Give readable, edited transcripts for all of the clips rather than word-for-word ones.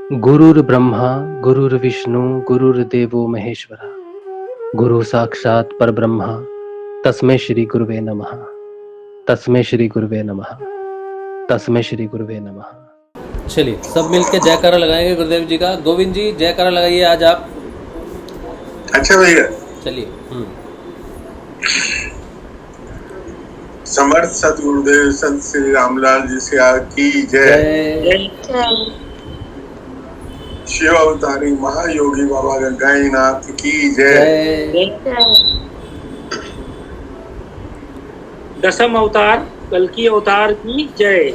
गुरुर्ब्रह्मा गुरुर्विष्णु गुरुर्देवो महेश्वरा गुरु साक्षात परब्रह्मा तस्मै श्री गुरुवे नमः। तस्मै श्री गुरुवे नमः। तस्मै श्री गुरुवे नमः। चलिए सब मिलके जयकारा लगाएंगे गुरुदेव जी का। गोविंद जी जयकारा लगाइए आज आप। अच्छा भैया, चलिए। समर्थ सतगुरुदेव संत श्री रामलाल जी से की जय। शिव अवतारी महायोगी बाबा गंगाईनाथ की जय। दसम अवतार कल्कि अवतार की जय।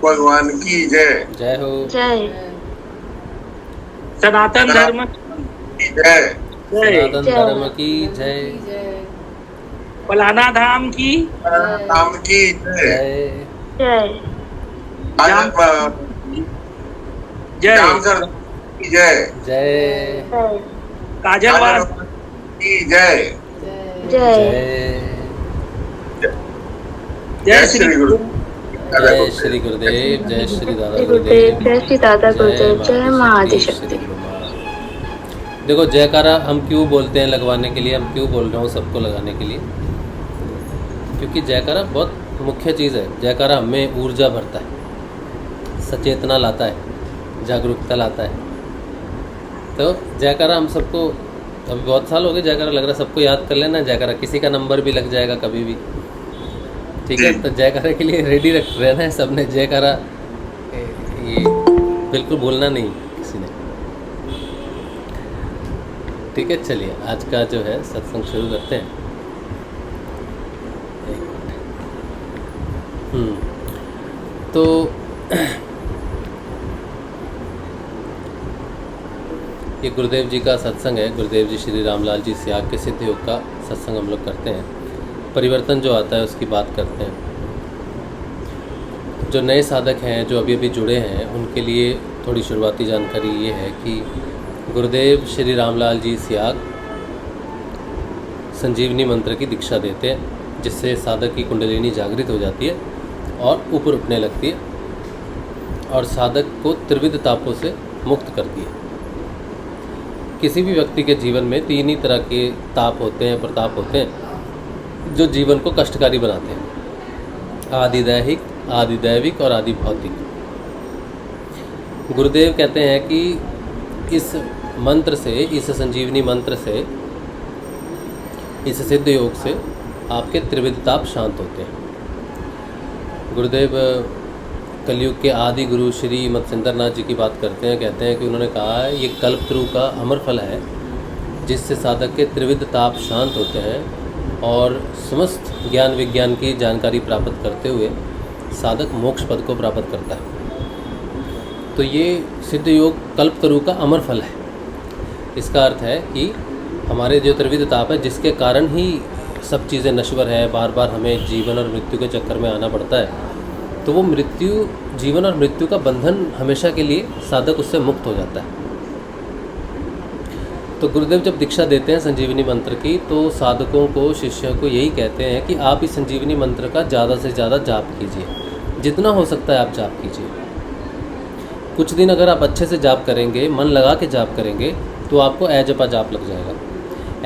भगवान की जय। जय हो। जय। सनातन धर्म की जय। सनातन धर्म की जय। फलाना धाम की राम की जय। जय। जय। राम सर की जय। जय। काजलवास की जय। जय। जय श्री गुरु। जय श्री गुरुदेव। जय श्री दादा श्री गुरुदेव। गुरुदेव। जय श्री दादा गुरुदेव। जय माँ आदिशक्ति। देखो जयकारा हम क्यों बोलते हैं लगवाने के लिए, हम क्यों बोल रहे हूँ सबको लगाने के लिए, क्योंकि जयकारा बहुत मुख्य चीज़ है। जयकारा हमें ऊर्जा भरता है, सचेतना लाता है, जागरूकता लाता है। तो जयकारा हम सबको, अभी बहुत साल हो गए जयकारा लग रहा है, सबको याद कर लेना जयकारा। किसी का नंबर भी लग जाएगा कभी भी, ठीक है। तो जयकारा के लिए रेडी रहना है सबने। जयकारा ये बिल्कुल भूलना नहीं किसी ने, ठीक है। चलिए आज का जो है सत्संग शुरू करते हैं। तो ये गुरुदेव जी का सत्संग है। गुरुदेव जी श्री रामलाल जी सियाग के सिद्ध योग का सत्संग हम लोग करते हैं। परिवर्तन जो आता है उसकी बात करते हैं। जो नए साधक हैं, जो अभी अभी जुड़े हैं, उनके लिए थोड़ी शुरुआती जानकारी ये है कि गुरुदेव श्री रामलाल जी सियाग संजीवनी मंत्र की दीक्षा देते हैं, जिससे साधक की कुंडलिनी जागृत हो जाती है और ऊपर उठने लगती है और साधक को त्रिविध तापों से मुक्त करती है। किसी भी व्यक्ति के जीवन में तीन ही तरह के ताप होते हैं, प्रताप होते हैं, जो जीवन को कष्टकारी बनाते हैं। आदिदैहिक, आदिदैविक और आदि भौतिक। गुरुदेव कहते हैं कि इस मंत्र से, इस संजीवनी मंत्र से, इस सिद्ध योग से आपके त्रिविध ताप शांत होते हैं। गुरुदेव कलयुग के आदि गुरु श्री मत्स्येंद्रनाथ जी की बात करते हैं। कहते हैं कि उन्होंने कहा है ये कल्पतरु का अमर फल है, जिससे साधक के त्रिविध ताप शांत होते हैं और समस्त ज्ञान विज्ञान की जानकारी प्राप्त करते हुए साधक मोक्ष पद को प्राप्त करता है। तो ये सिद्ध योग कल्पतरु का अमर फल है। इसका अर्थ है कि हमारे जो त्रिविध ताप है, जिसके कारण ही सब चीज़ें नश्वर है, बार बार हमें जीवन और मृत्यु के चक्कर में आना पड़ता है, तो वो मृत्यु, जीवन और मृत्यु का बंधन हमेशा के लिए साधक उससे मुक्त हो जाता है। तो गुरुदेव जब दीक्षा देते हैं संजीवनी मंत्र की, तो साधकों को, शिष्यों को यही कहते हैं कि आप इस संजीवनी मंत्र का ज़्यादा से ज़्यादा जाप कीजिए, जितना हो सकता है आप जाप कीजिए। कुछ दिन अगर आप अच्छे से जाप करेंगे, मन लगा के जाप करेंगे, तो आपको ऐजपा जाप लग जाएगा।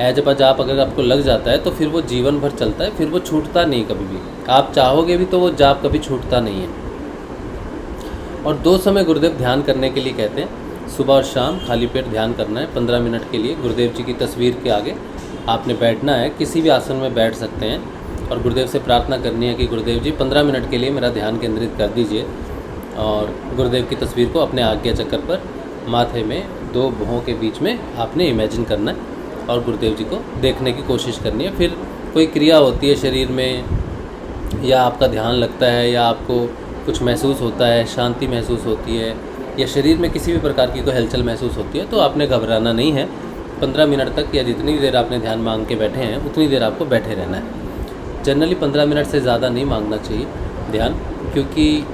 ऐजपा जाप अगर आपको लग जाता है तो फिर वो जीवन भर चलता है, फिर वो छूटता नहीं कभी भी। आप चाहोगे भी तो वो जाप कभी छूटता नहीं है। और 2 समय गुरुदेव ध्यान करने के लिए कहते हैं। सुबह और शाम खाली पेट ध्यान करना है 15 मिनट के लिए। गुरुदेव जी की तस्वीर के आगे आपने बैठना है, किसी भी आसन में बैठ सकते हैं, और गुरुदेव से प्रार्थना करनी है कि गुरुदेव जी 15 मिनट के लिए मेरा ध्यान केंद्रित कर दीजिए। और गुरुदेव की तस्वीर को अपने आज्ञा चक्कर पर माथे में 2 भुवों के बीच में आपने इमेजिन करना है और गुरुदेव जी को देखने की कोशिश करनी है। फिर कोई क्रिया होती है शरीर में, या आपका ध्यान लगता है, या आपको कुछ महसूस होता है, शांति महसूस होती है, या शरीर में किसी भी प्रकार की कोई हलचल महसूस होती है, तो आपने घबराना नहीं है। 15 मिनट तक या जितनी देर आपने ध्यान मांग के बैठे हैं उतनी देर आपको बैठे रहना है। जनरली 15 मिनट से ज़्यादा नहीं मांगना चाहिए ध्यान, क्योंकि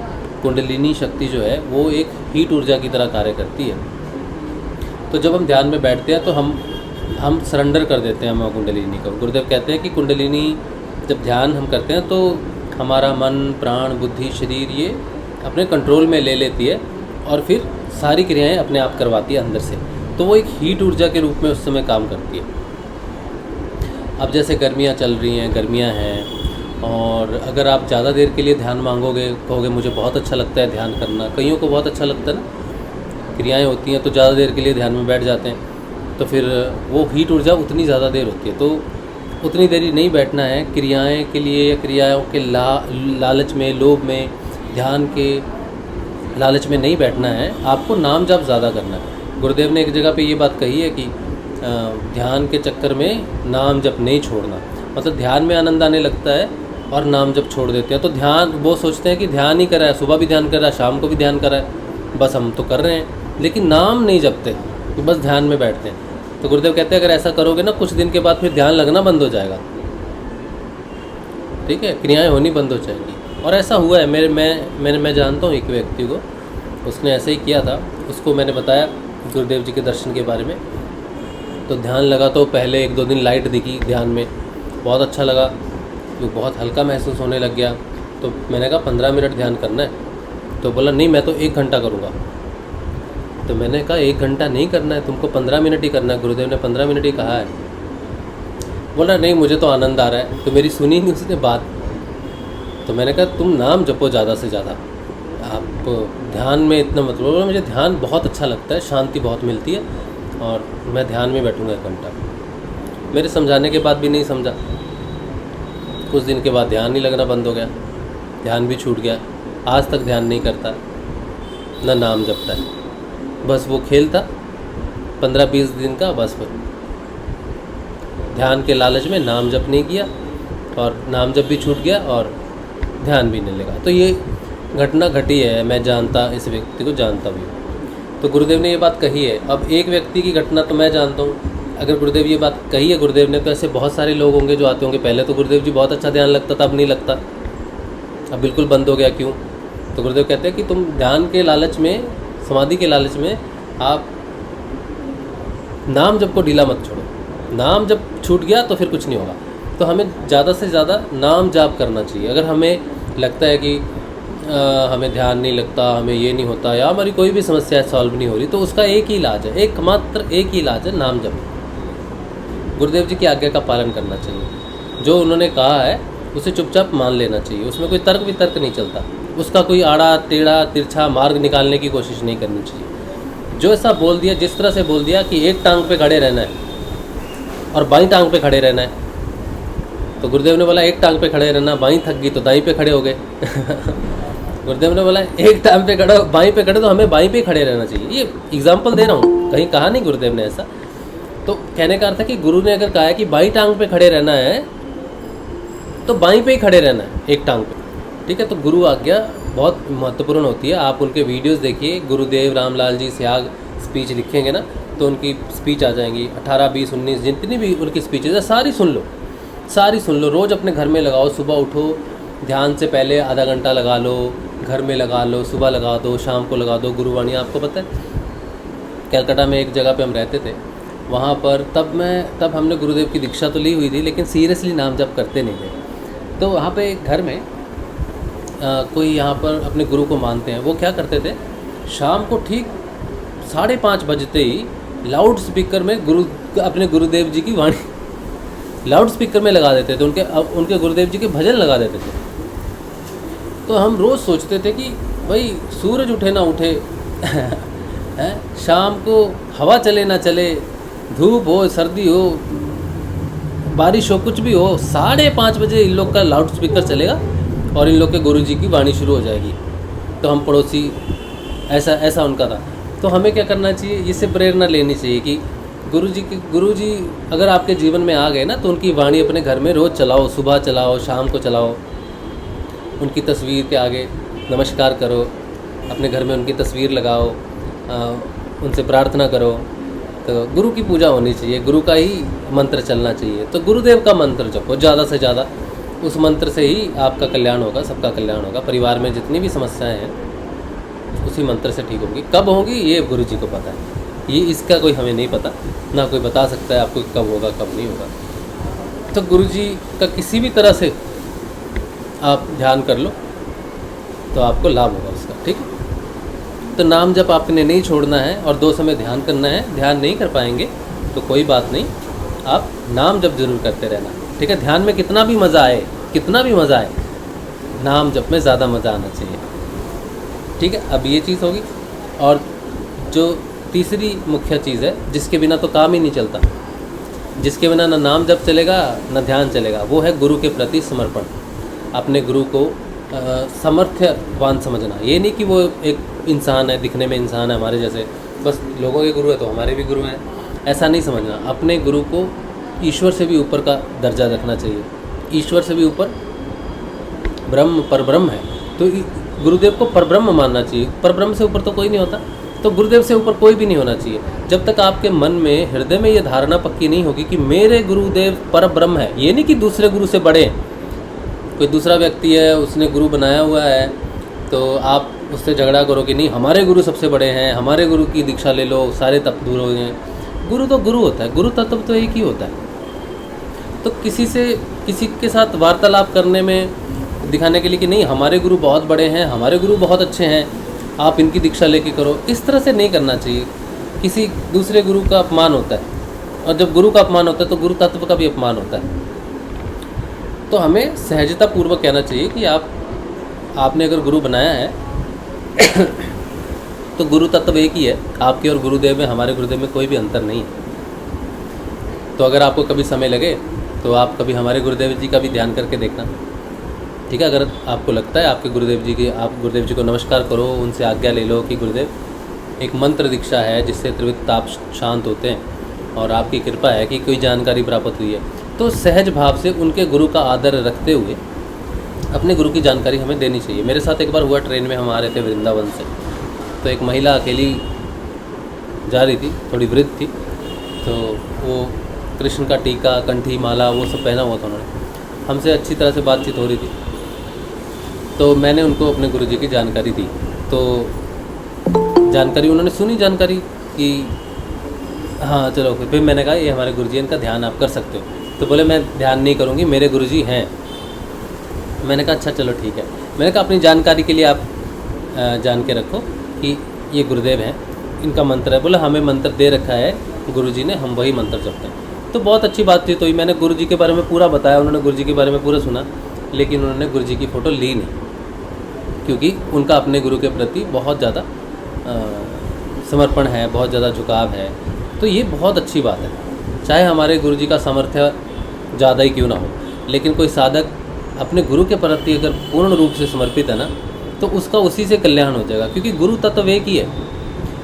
कुंडलिनी शक्ति जो है वो एक हीट ऊर्जा की तरह कार्य करती है। तो जब हम ध्यान में बैठते हैं तो हम सरेंडर कर देते हैं हम कुंडलिनी को। गुरुदेव कहते हैं कि कुंडलिनी जब ध्यान हम करते हैं तो हमारा मन, प्राण, बुद्धि, शरीर ये अपने कंट्रोल में ले लेती है और फिर सारी क्रियाएं अपने आप करवाती है अंदर से। तो वो एक हीट ऊर्जा के रूप में उस समय काम करती है। अब जैसे गर्मियाँ चल रही हैं, गर्मियाँ हैं, और अगर आप ज़्यादा देर के लिए ध्यान मांगोगे, कहोगे मुझे बहुत अच्छा लगता है ध्यान करना, कईयों को बहुत अच्छा लगता है ना, क्रियाएं होती हैं तो ज़्यादा देर के लिए ध्यान में बैठ जाते हैं, तो फिर वो हीट ऊर्जा उतनी ज़्यादा देर होती है। तो उतनी देरी नहीं बैठना है क्रियाएं के लिए, या क्रियाओं के लालच में, लोभ में, ध्यान के लालच में नहीं बैठना है। आपको नाम जप ज़्यादा करना है। गुरुदेव ने एक जगह पे ये बात कही है कि ध्यान के चक्कर में नाम जप नहीं छोड़ना। मतलब ध्यान में आनंद आने लगता है और नाम जप छोड़ देते हैं। तो ध्यान, वो सोचते हैं कि ध्यान ही कर रहा है, सुबह भी ध्यान कर रहा है, शाम को भी ध्यान कर रहा है, बस हम तो कर रहे हैं, लेकिन नाम नहीं जपते, बस ध्यान में बैठते हैं। तो गुरुदेव कहते हैं अगर ऐसा करोगे ना, कुछ दिन के बाद फिर ध्यान लगना बंद हो जाएगा, ठीक है, क्रियाएं होनी बंद हो जाएंगी। और ऐसा हुआ है मैं जानता हूँ एक व्यक्ति को, उसने ऐसे ही किया था। उसको मैंने बताया गुरुदेव जी के दर्शन के बारे में, तो ध्यान लगा। तो पहले 1-2 दिन लाइट दिखी ध्यान में, बहुत अच्छा लगा, तो बहुत हल्का महसूस होने लग गया। तो मैंने कहा 15 मिनट ध्यान करना है। तो बोला नहीं, मैं तो 1 घंटा करूँगा। तो मैंने कहा 1 घंटा नहीं करना है, तुमको 15 मिनट ही करना है, गुरुदेव ने 15 मिनट ही कहा है। बोला नहीं, मुझे तो आनंद आ रहा है। तो मेरी सुनी नहीं उसने बात। तो मैंने कहा तुम नाम जपो ज़्यादा से ज़्यादा, आप ध्यान में इतना मत लो। मुझे ध्यान बहुत अच्छा लगता है, शांति बहुत मिलती है, और मैं ध्यान में बैठूंगा 1 घंटा। मेरे समझाने के बाद भी नहीं समझा। कुछ दिन के बाद ध्यान नहीं लगना बंद हो गया, ध्यान भी छूट गया। आज तक ध्यान नहीं करता, ना नाम जपता है, बस वो खेल था 15-20 दिन का, बस वो ध्यान के लालच में नाम जप नहीं किया, और नाम जप भी छूट गया और ध्यान भी नहीं लगा। तो ये घटना घटी है, मैं जानता, इस व्यक्ति को जानता भी हूँ। तो गुरुदेव ने ये बात कही है। अब एक व्यक्ति की घटना तो मैं जानता हूँ, अगर गुरुदेव ये बात कही है गुरुदेव ने, तो ऐसे बहुत सारे लोग होंगे जो आते होंगे। पहले तो गुरुदेव जी बहुत अच्छा ध्यान लगता था, अब नहीं लगता, अब बिल्कुल बंद हो गया। क्यों? तो गुरुदेव कहते हैं कि तुम ध्यान के लालच में, समाधि के लालच में आप नाम जप को ढीला मत छोड़ो। नाम जब छूट गया तो फिर कुछ नहीं होगा। तो हमें ज़्यादा से ज़्यादा नाम जाप करना चाहिए। अगर हमें लगता है कि हमें ध्यान नहीं लगता, हमें ये नहीं होता, या हमारी कोई भी समस्या सॉल्व नहीं हो रही, तो उसका एक ही इलाज है, एकमात्र एक ही इलाज है, नाम जप। गुरुदेव जी की आज्ञा का पालन करना चाहिए। जो उन्होंने कहा है उसे चुपचाप मान लेना चाहिए। उसमें कोई तर्क वितर्क नहीं चलता, उसका कोई आड़ा टेढ़ा तिरछा मार्ग निकालने की कोशिश नहीं करनी चाहिए। जो ऐसा बोल दिया, जिस तरह से बोल दिया कि एक टांग पे खड़े रहना है और बाईं टांग पे खड़े रहना है, तो गुरुदेव ने बोला एक टांग पे खड़े रहना, बाईं थक गई तो दाईं पे खड़े हो गए। गुरुदेव ने बोला एक टांग पे खड़े, बाईं पे खड़े, तो हमें बाईं पे खड़े रहना चाहिए। ये एग्जाम्पल दे रहा हूँ, कहीं कहा नहीं गुरुदेव ने ऐसा। तो कहने का अर्थ है कि गुरु ने अगर कहा है कि बाईं टांग पे खड़े रहना है, तो बाईं पे ही खड़े रहना है, एक टांग पे, ठीक है। तो गुरु आज्ञा बहुत महत्वपूर्ण होती है। आप उनके वीडियोस देखिए, गुरुदेव रामलाल जी स्याग स्पीच लिखेंगे ना, तो उनकी स्पीच आ जाएंगी, 18, 20, 19 जितनी भी उनकी स्पीचेज है सारी सुन लो, सारी सुन लो। रोज़ अपने घर में लगाओ, सुबह उठो, ध्यान से पहले आधा घंटा लगा लो, घर में लगा लो, सुबह लगा दो, शाम को लगा दो। गुरुवाणी, आपको पता है कलकत्ता में एक जगह पे हम रहते थे, वहाँ पर तब हमने गुरुदेव की दीक्षा तो ली हुई थी, लेकिन सीरियसली नाम जप करते नहीं थे। तो वहाँ पे घर में कोई यहाँ पर अपने गुरु को मानते हैं, वो क्या करते थे, शाम को ठीक 5:30 बजते ही लाउड स्पीकर में अपने गुरुदेव जी की वाणी लाउड स्पीकर में लगा देते थे, उनके गुरुदेव जी के भजन लगा देते थे। तो हम रोज़ सोचते थे कि भाई सूरज उठे ना उठे हैं, शाम को हवा चले ना चले, धूप हो, सर्दी हो, बारिश हो, कुछ भी हो, 5:30 बजे इन लोग का लाउड स्पीकर चलेगा और इन लोग के गुरु जी की वाणी शुरू हो जाएगी। तो हम पड़ोसी, ऐसा उनका था। तो हमें क्या करना चाहिए, इससे प्रेरणा लेनी चाहिए कि गुरु जी अगर आपके जीवन में आ गए ना, तो उनकी वाणी अपने घर में रोज़ चलाओ, सुबह चलाओ, शाम को चलाओ। उनकी तस्वीर के आगे नमस्कार करो, अपने घर में उनकी तस्वीर लगाओ, उनसे प्रार्थना करो। तो गुरु की पूजा होनी चाहिए, गुरु का ही मंत्र चलना चाहिए। तो गुरुदेव का मंत्र जपो ज़्यादा से ज़्यादा, उस मंत्र से ही आपका कल्याण होगा, सबका कल्याण होगा। परिवार में जितनी भी समस्याएं हैं उसी मंत्र से ठीक होगी। कब होंगी ये गुरु जी को पता है, ये इसका कोई हमें नहीं पता, ना कोई बता सकता है आपको कब होगा कब नहीं होगा। तो गुरु जी का किसी भी तरह से आप ध्यान कर लो तो आपको लाभ होगा उसका, ठीक है। तो नाम जब आपने नहीं छोड़ना है और 2 समय ध्यान करना है, ध्यान नहीं कर पाएंगे तो कोई बात नहीं, आप नाम जप जरूर करते रहना, ठीक है। ध्यान में कितना भी मज़ा आए, कितना भी मज़ा आए, नाम जप में ज़्यादा मज़ा आना चाहिए, ठीक है। अब ये चीज़ होगी। और जो तीसरी मुख्य चीज़ है, जिसके बिना तो काम ही नहीं चलता, जिसके बिना ना नाम जप चलेगा ना ध्यान चलेगा, वो है गुरु के प्रति समर्पण। अपने गुरु को समर्थ्यवान समझना। ये नहीं कि वो एक इंसान है, दिखने में इंसान है हमारे जैसे, बस लोगों के गुरु है तो हमारे भी गुरु हैं, ऐसा नहीं समझना। अपने गुरु को ईश्वर से भी ऊपर का दर्जा रखना चाहिए। ईश्वर से भी ऊपर ब्रह्म परब्रह्म है, तो गुरुदेव को परब्रह्म मानना चाहिए। परब्रह्म से ऊपर तो कोई नहीं होता, तो गुरुदेव से ऊपर कोई भी नहीं होना चाहिए। जब तक आपके मन में, हृदय में ये धारणा पक्की नहीं होगी कि मेरे गुरुदेव परब्रह्म है, ये नहीं कि दूसरे गुरु से बड़े, कोई दूसरा व्यक्ति है उसने गुरु बनाया हुआ है तो आप उससे झगड़ा करो कि नहीं हमारे गुरु सबसे बड़े हैं, हमारे गुरु की दीक्षा ले लो, सारे तप दूर हो गए। गुरु तो गुरु होता है, गुरु तत्व तो एक ही होता है। तो किसी के साथ वार्तालाप करने में दिखाने के लिए कि नहीं हमारे गुरु बहुत बड़े हैं, हमारे गुरु बहुत अच्छे हैं, आप इनकी दीक्षा लेके करो, इस तरह से नहीं करना चाहिए। किसी दूसरे गुरु का अपमान होता है, और जब गुरु का अपमान होता है तो गुरु तत्व का भी अपमान होता है। तो हमें सहजता पूर्वक कहना चाहिए कि आपने अगर गुरु बनाया है तो गुरु तत्व एक ही है, आपके और गुरुदेव में, हमारे गुरुदेव में कोई भी अंतर नहीं है। तो अगर आपको कभी समय लगे तो आप कभी हमारे गुरुदेव जी का भी ध्यान करके देखना, ठीक है। अगर आपको लगता है आपके गुरुदेव जी की, आप गुरुदेव जी को नमस्कार करो, उनसे आज्ञा ले लो कि गुरुदेव एक मंत्र दीक्षा है जिससे त्रिविध ताप शांत होते हैं और आपकी कृपा है कि कोई जानकारी प्राप्त हुई है, तो सहज भाव से उनके गुरु का आदर रखते हुए अपने गुरु की जानकारी हमें देनी चाहिए। मेरे साथ एक बार हुआ, ट्रेन में हम आ रहे थे वृंदावन से, तो एक महिला अकेली जा रही थी, थोड़ी वृद्ध थी, तो वो कृष्ण का टीका, कंठी माला वो सब पहना हुआ था उन्होंने। हमसे अच्छी तरह से बातचीत हो रही थी, तो मैंने उनको अपने गुरु जी की जानकारी दी। तो जानकारी उन्होंने सुनी, जानकारी कि हाँ चलो, फिर मैंने कहा ये हमारे गुरुजी, इनका ध्यान आप कर सकते हो। तो बोले मैं ध्यान नहीं करूँगी, मेरे गुरुजी हैं। मैंने कहा अच्छा चलो ठीक है। मैंने कहा अपनी जानकारी के लिए आप जान के रखो कि ये गुरुदेव हैं, इनका मंत्र है। बोले हमें मंत्र दे रखा है गुरुजी ने, हम वही मंत्र जपते हैं। तो बहुत अच्छी बात थी। तो मैंने गुरुजी के बारे में पूरा बताया, उन्होंने गुरुजी के बारे में पूरा सुना, लेकिन उन्होंने गुरुजी की फ़ोटो ली नहीं, क्योंकि उनका अपने गुरु के प्रति बहुत ज़्यादा समर्पण है, बहुत ज़्यादा झुकाव है। तो ये बहुत अच्छी बात है, चाहे हमारे गुरुजी का सामर्थ्य ज़्यादा ही क्यों ना हो, लेकिन कोई साधक अपने गुरु के प्रति अगर पूर्ण रूप से समर्पित है ना, तो उसका उसी से कल्याण हो जाएगा। क्योंकि गुरु तत्व एक ही है,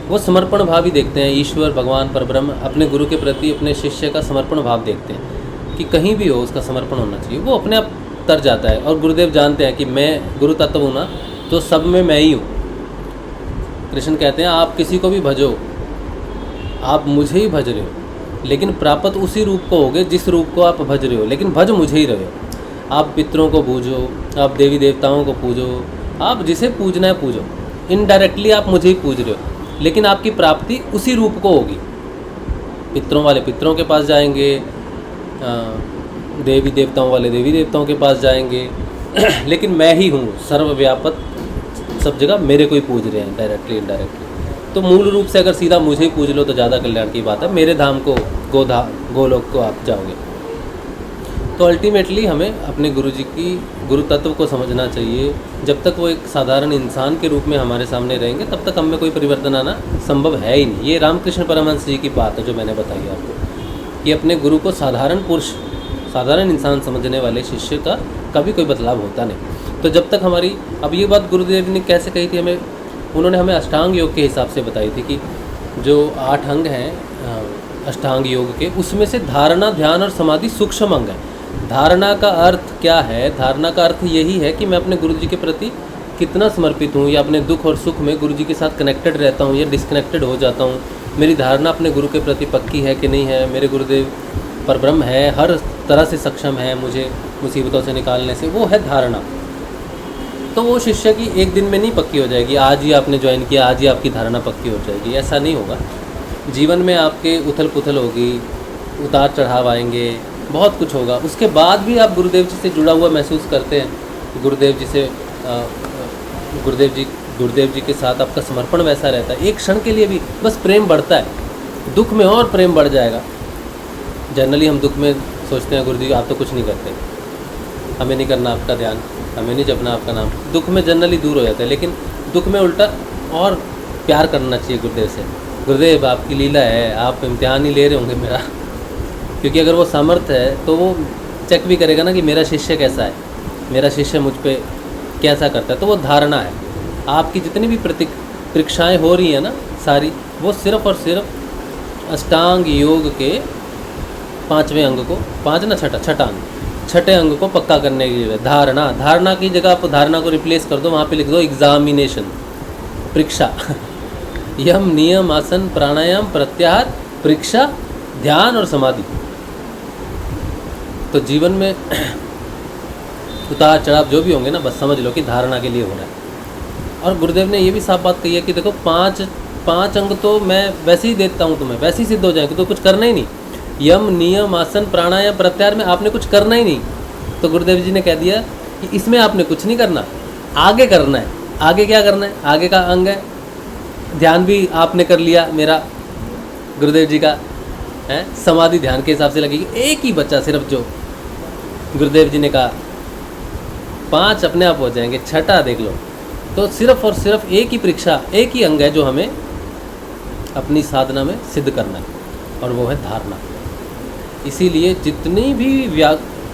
वो समर्पण भाव ही देखते हैं। ईश्वर भगवान परब्रह्म अपने गुरु के प्रति अपने शिष्य का समर्पण भाव देखते हैं कि कहीं भी हो उसका समर्पण होना चाहिए, वो अपने आप तर जाता है। और गुरुदेव जानते हैं कि मैं गुरु तत्व हूँ ना, तो सब में मैं ही हूँ। कृष्ण कहते हैं आप किसी को भी भजो, आप मुझे ही भज रहे हो, लेकिन प्राप्त उसी रूप को होगे जिस रूप को आप भज रहे हो, लेकिन भज मुझे ही रहे हो। आप पितरों को पूजो, आप देवी देवताओं को पूजो, आप जिसे पूजना है पूजो, इनडायरेक्टली आप मुझे ही पूज रहे हो, लेकिन आपकी प्राप्ति उसी रूप को होगी। पितरों वाले पितरों के पास जाएंगे, देवी देवताओं वाले देवी देवताओं के पास जाएंगे, लेकिन मैं ही हूँ सर्वव्यापक, सब जगह मेरे को ही पूज रहे हैं, डायरेक्टली इनडायरेक्टली। तो मूल रूप से अगर सीधा मुझे ही पूज लो तो ज़्यादा कल्याण की बात है, मेरे धाम को, गोलोक को आप जाओगे। तो अल्टीमेटली हमें अपने गुरुजी की गुरु तत्व को समझना चाहिए। जब तक वो एक साधारण इंसान के रूप में हमारे सामने रहेंगे, तब तक हमें कोई परिवर्तन आना संभव है ही नहीं। ये रामकृष्ण परमहंस जी की बात है जो मैंने बताई आपको, कि अपने गुरु को साधारण पुरुष, साधारण इंसान समझने वाले शिष्य का कभी कोई बदलाव होता नहीं। तो जब तक हमारी, अब ये बात गुरुदेव ने कैसे कही थी हमें, उन्होंने हमें अष्टांग योग के हिसाब से बताई थी कि जो 8 अंग हैं अष्टांग योग के, उसमें से धारणा, ध्यान और समाधि सूक्ष्म अंग है। धारणा का अर्थ क्या है? धारणा का अर्थ यही है कि मैं अपने गुरुजी के प्रति कितना समर्पित हूँ, या अपने दुख और सुख में गुरुजी के साथ कनेक्टेड रहता हूँ या डिस्कनेक्टेड हो जाता हूँ। मेरी धारणा अपने गुरु के प्रति पक्की है कि नहीं है, मेरे गुरुदेव परब्रह्म है, हर तरह से सक्षम है मुझे मुसीबतों से निकालने से, वो है धारणा। तो वो शिष्य की एक दिन में नहीं पक्की हो जाएगी, आज ही आपने ज्वाइन किया आज ही आपकी धारणा पक्की हो जाएगी, ऐसा नहीं होगा। जीवन में आपके उथल पुथल होगी, उतार चढ़ाव आएंगे, बहुत कुछ होगा। उसके बाद भी आप गुरुदेव जी से जुड़ा हुआ महसूस करते हैं, गुरुदेव जी गुरुदेव जी के साथ आपका समर्पण वैसा रहता है, एक क्षण के लिए भी बस प्रेम बढ़ता है, दुख में और प्रेम बढ़ जाएगा। जनरली हम दुख में सोचते हैं गुरु जी आप तो कुछ नहीं करते, हमें नहीं करना आपका ध्यान, हमें नहीं जपना आपका नाम, दुख में जनरली दूर हो जाता है। लेकिन दुख में उल्टा और प्यार करना चाहिए गुरुदेव से। गुरुदेव आपकी लीला है, आप इम्तिहान ही ले रहे होंगे मेरा, क्योंकि अगर वो सामर्थ्य है तो वो चेक भी करेगा ना कि मेरा शिष्य कैसा है, मेरा शिष्य मुझ पे कैसा करता है। तो वो धारणा है। आपकी जितनी भी परीक्षाएँ हो रही हैं ना सारी, वो सिर्फ और सिर्फ अष्टांग योग के 5वें अंग को, 5 ना छठा अंग, छठे अंग को पक्का करने के लिए। धारणा की जगह आप धारणा को रिप्लेस कर दो, वहाँ पे लिख दो एग्जामिनेशन, परीक्षा। यम नियम आसन प्राणायाम प्रत्याहार परीक्षा ध्यान और समाधि। तो जीवन में उतार चढ़ाव जो भी होंगे ना, बस समझ लो कि धारणा के लिए हो रहा है। और गुरुदेव ने ये भी साफ बात कही है कि देखो 5 अंग तो मैं वैसे ही देता हूँ तुम्हें, वैसे ही सिद्ध हो जाएंगे, तो कुछ करना ही नहीं। यम नियम आसन प्राणायाम प्रत्याहार में आपने कुछ करना ही नहीं। तो गुरुदेव जी ने कह दिया कि इसमें आपने कुछ नहीं करना, आगे करना है। आगे क्या करना है? आगे का अंग है ध्यान, भी आपने कर लिया मेरा गुरुदेव जी का है, समाधि ध्यान के हिसाब से लगेगी। एक ही बच्चा सिर्फ जो गुरुदेव जी ने कहा 5 अपने आप हो जाएंगे, छठा देख लो। तो सिर्फ और सिर्फ एक ही परीक्षा, एक ही अंग है जो हमें अपनी साधना में सिद्ध करना है, और वो है धारणा। इसीलिए जितनी भी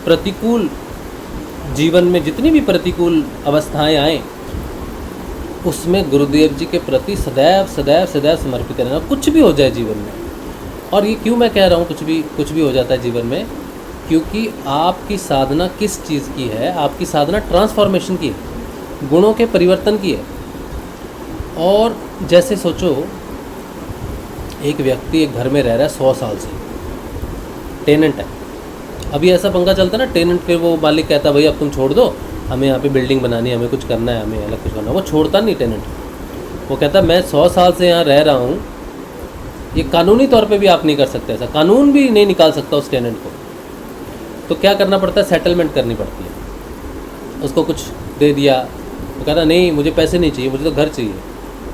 प्रतिकूल जीवन में जितनी भी प्रतिकूल अवस्थाएं आएँ, उसमें गुरुदेव जी के प्रति सदैव सदैव सदैव समर्पित रहना, कुछ भी हो जाए जीवन में। और ये क्यों मैं कह रहा हूँ कुछ भी हो जाता है जीवन में, क्योंकि आपकी साधना किस चीज़ की है? आपकी साधना ट्रांसफॉर्मेशन की है, गुणों के परिवर्तन की है। और जैसे सोचो, एक व्यक्ति एक घर में रह रहा है 100 साल से, टेनेंट है। अभी ऐसा पंगा चलता है ना, टेनेंट फिर वो मालिक कहता है भाई अब तुम छोड़ दो, हमें यहाँ पे बिल्डिंग बनानी है, हमें कुछ करना है, हमें अलग कुछ करना है। वो छोड़ता नहीं टेनेंट, वो कहता मैं 100 साल से यहाँ रह रहा हूँ, ये कानूनी तौर पे भी आप नहीं कर सकते, ऐसा कानून भी नहीं निकाल सकता उस टेनेंट को। तो क्या करना पड़ता है? सेटलमेंट करनी पड़ती है। उसको कुछ दे दिया, वो कहता नहीं मुझे पैसे नहीं चाहिए, मुझे तो घर चाहिए।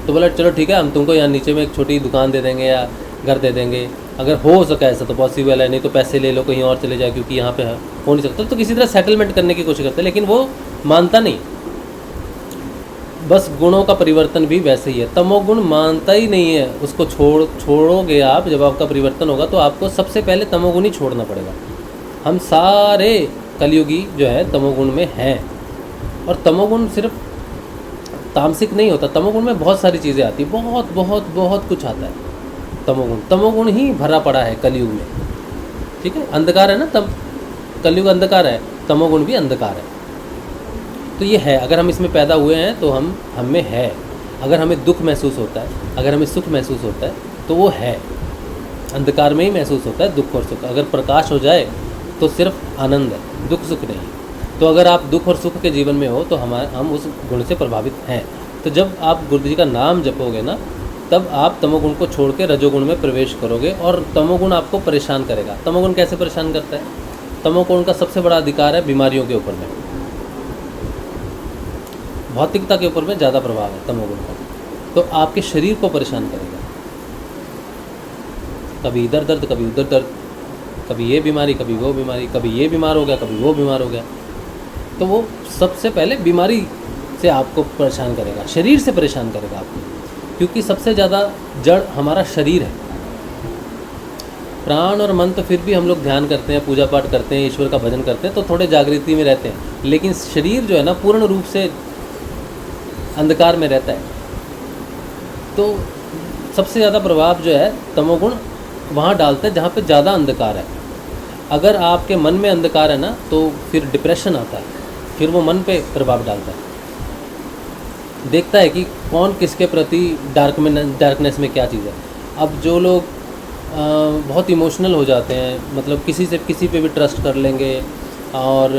तो बोला चलो ठीक है, हम तुमको यहाँ नीचे में एक छोटी दुकान दे देंगे या घर दे देंगे, अगर हो सका ऐसा तो पॉसिबल है, नहीं तो पैसे ले लो कहीं और चले जाए, क्योंकि यहाँ पे हो नहीं सकता। तो किसी तरह सेटलमेंट करने की कोशिश करते हैं, लेकिन वो मानता नहीं। बस गुणों का परिवर्तन भी वैसे ही है, तमोगुण मानता ही नहीं है। उसको छोड़ोगे आप, जब आपका परिवर्तन होगा तो आपको सबसे पहले तमोगुण ही छोड़ना पड़ेगा। हम सारे कलयुगी जो है तमोगुण में हैं, और तमोगुण सिर्फ तामसिक नहीं होता, तमोगुण में बहुत सारी चीज़ें आती है, बहुत बहुत बहुत कुछ आता है। तमोगुण ही भरा पड़ा है कलयुग में, ठीक है। अंधकार है ना, तब कलयुग अंधकार है, तमोगुण भी अंधकार है। तो ये है, अगर हम इसमें पैदा हुए हैं तो हम में है। अगर हमें दुख महसूस होता है, अगर हमें सुख महसूस होता है, तो वो है। अंधकार में ही महसूस होता है दुख और सुख। अगर प्रकाश हो जाए तो सिर्फ आनंद है, दुख सुख नहीं। तो अगर आप दुख और सुख के जीवन में हो तो हम उस गुण से प्रभावित हैं। तो जब आप गुरु जी का नाम जपोगे ना, तब आप तमोगुण को छोड़ के रजोगुण में प्रवेश करोगे, और तमोगुण आपको परेशान करेगा। तमोगुण कैसे परेशान करता है? तमोगुण का सबसे बड़ा अधिकार है बीमारियों के ऊपर में, भौतिकता के ऊपर में ज़्यादा प्रभाव है तमोगुण का। तो आपके शरीर को परेशान करेगा, कभी इधर दर्द, कभी उधर दर्द, कभी ये बीमारी, कभी वो बीमारी, कभी ये बीमार हो गया, कभी वो बीमार हो गया। तो वो सबसे पहले बीमारी से आपको परेशान करेगा, शरीर से परेशान करेगा आपको, क्योंकि सबसे ज़्यादा जड़ हमारा शरीर है। प्राण और मन तो फिर भी हम लोग ध्यान करते हैं, पूजा पाठ करते हैं, ईश्वर का भजन करते हैं, तो थोड़े जागृति में रहते हैं। लेकिन शरीर जो है ना, पूर्ण रूप से अंधकार में रहता है। तो सबसे ज़्यादा प्रभाव जो है तमोगुण वहाँ डालता है जहाँ पे ज़्यादा अंधकार है। अगर आपके मन में अंधकार है ना, तो फिर डिप्रेशन आता है, फिर वो मन पे प्रभाव डालता है। देखता है कि कौन किसके प्रति डार्कनेस में क्या चीज़ है। अब जो लोग बहुत इमोशनल हो जाते हैं, मतलब किसी पे भी ट्रस्ट कर लेंगे, और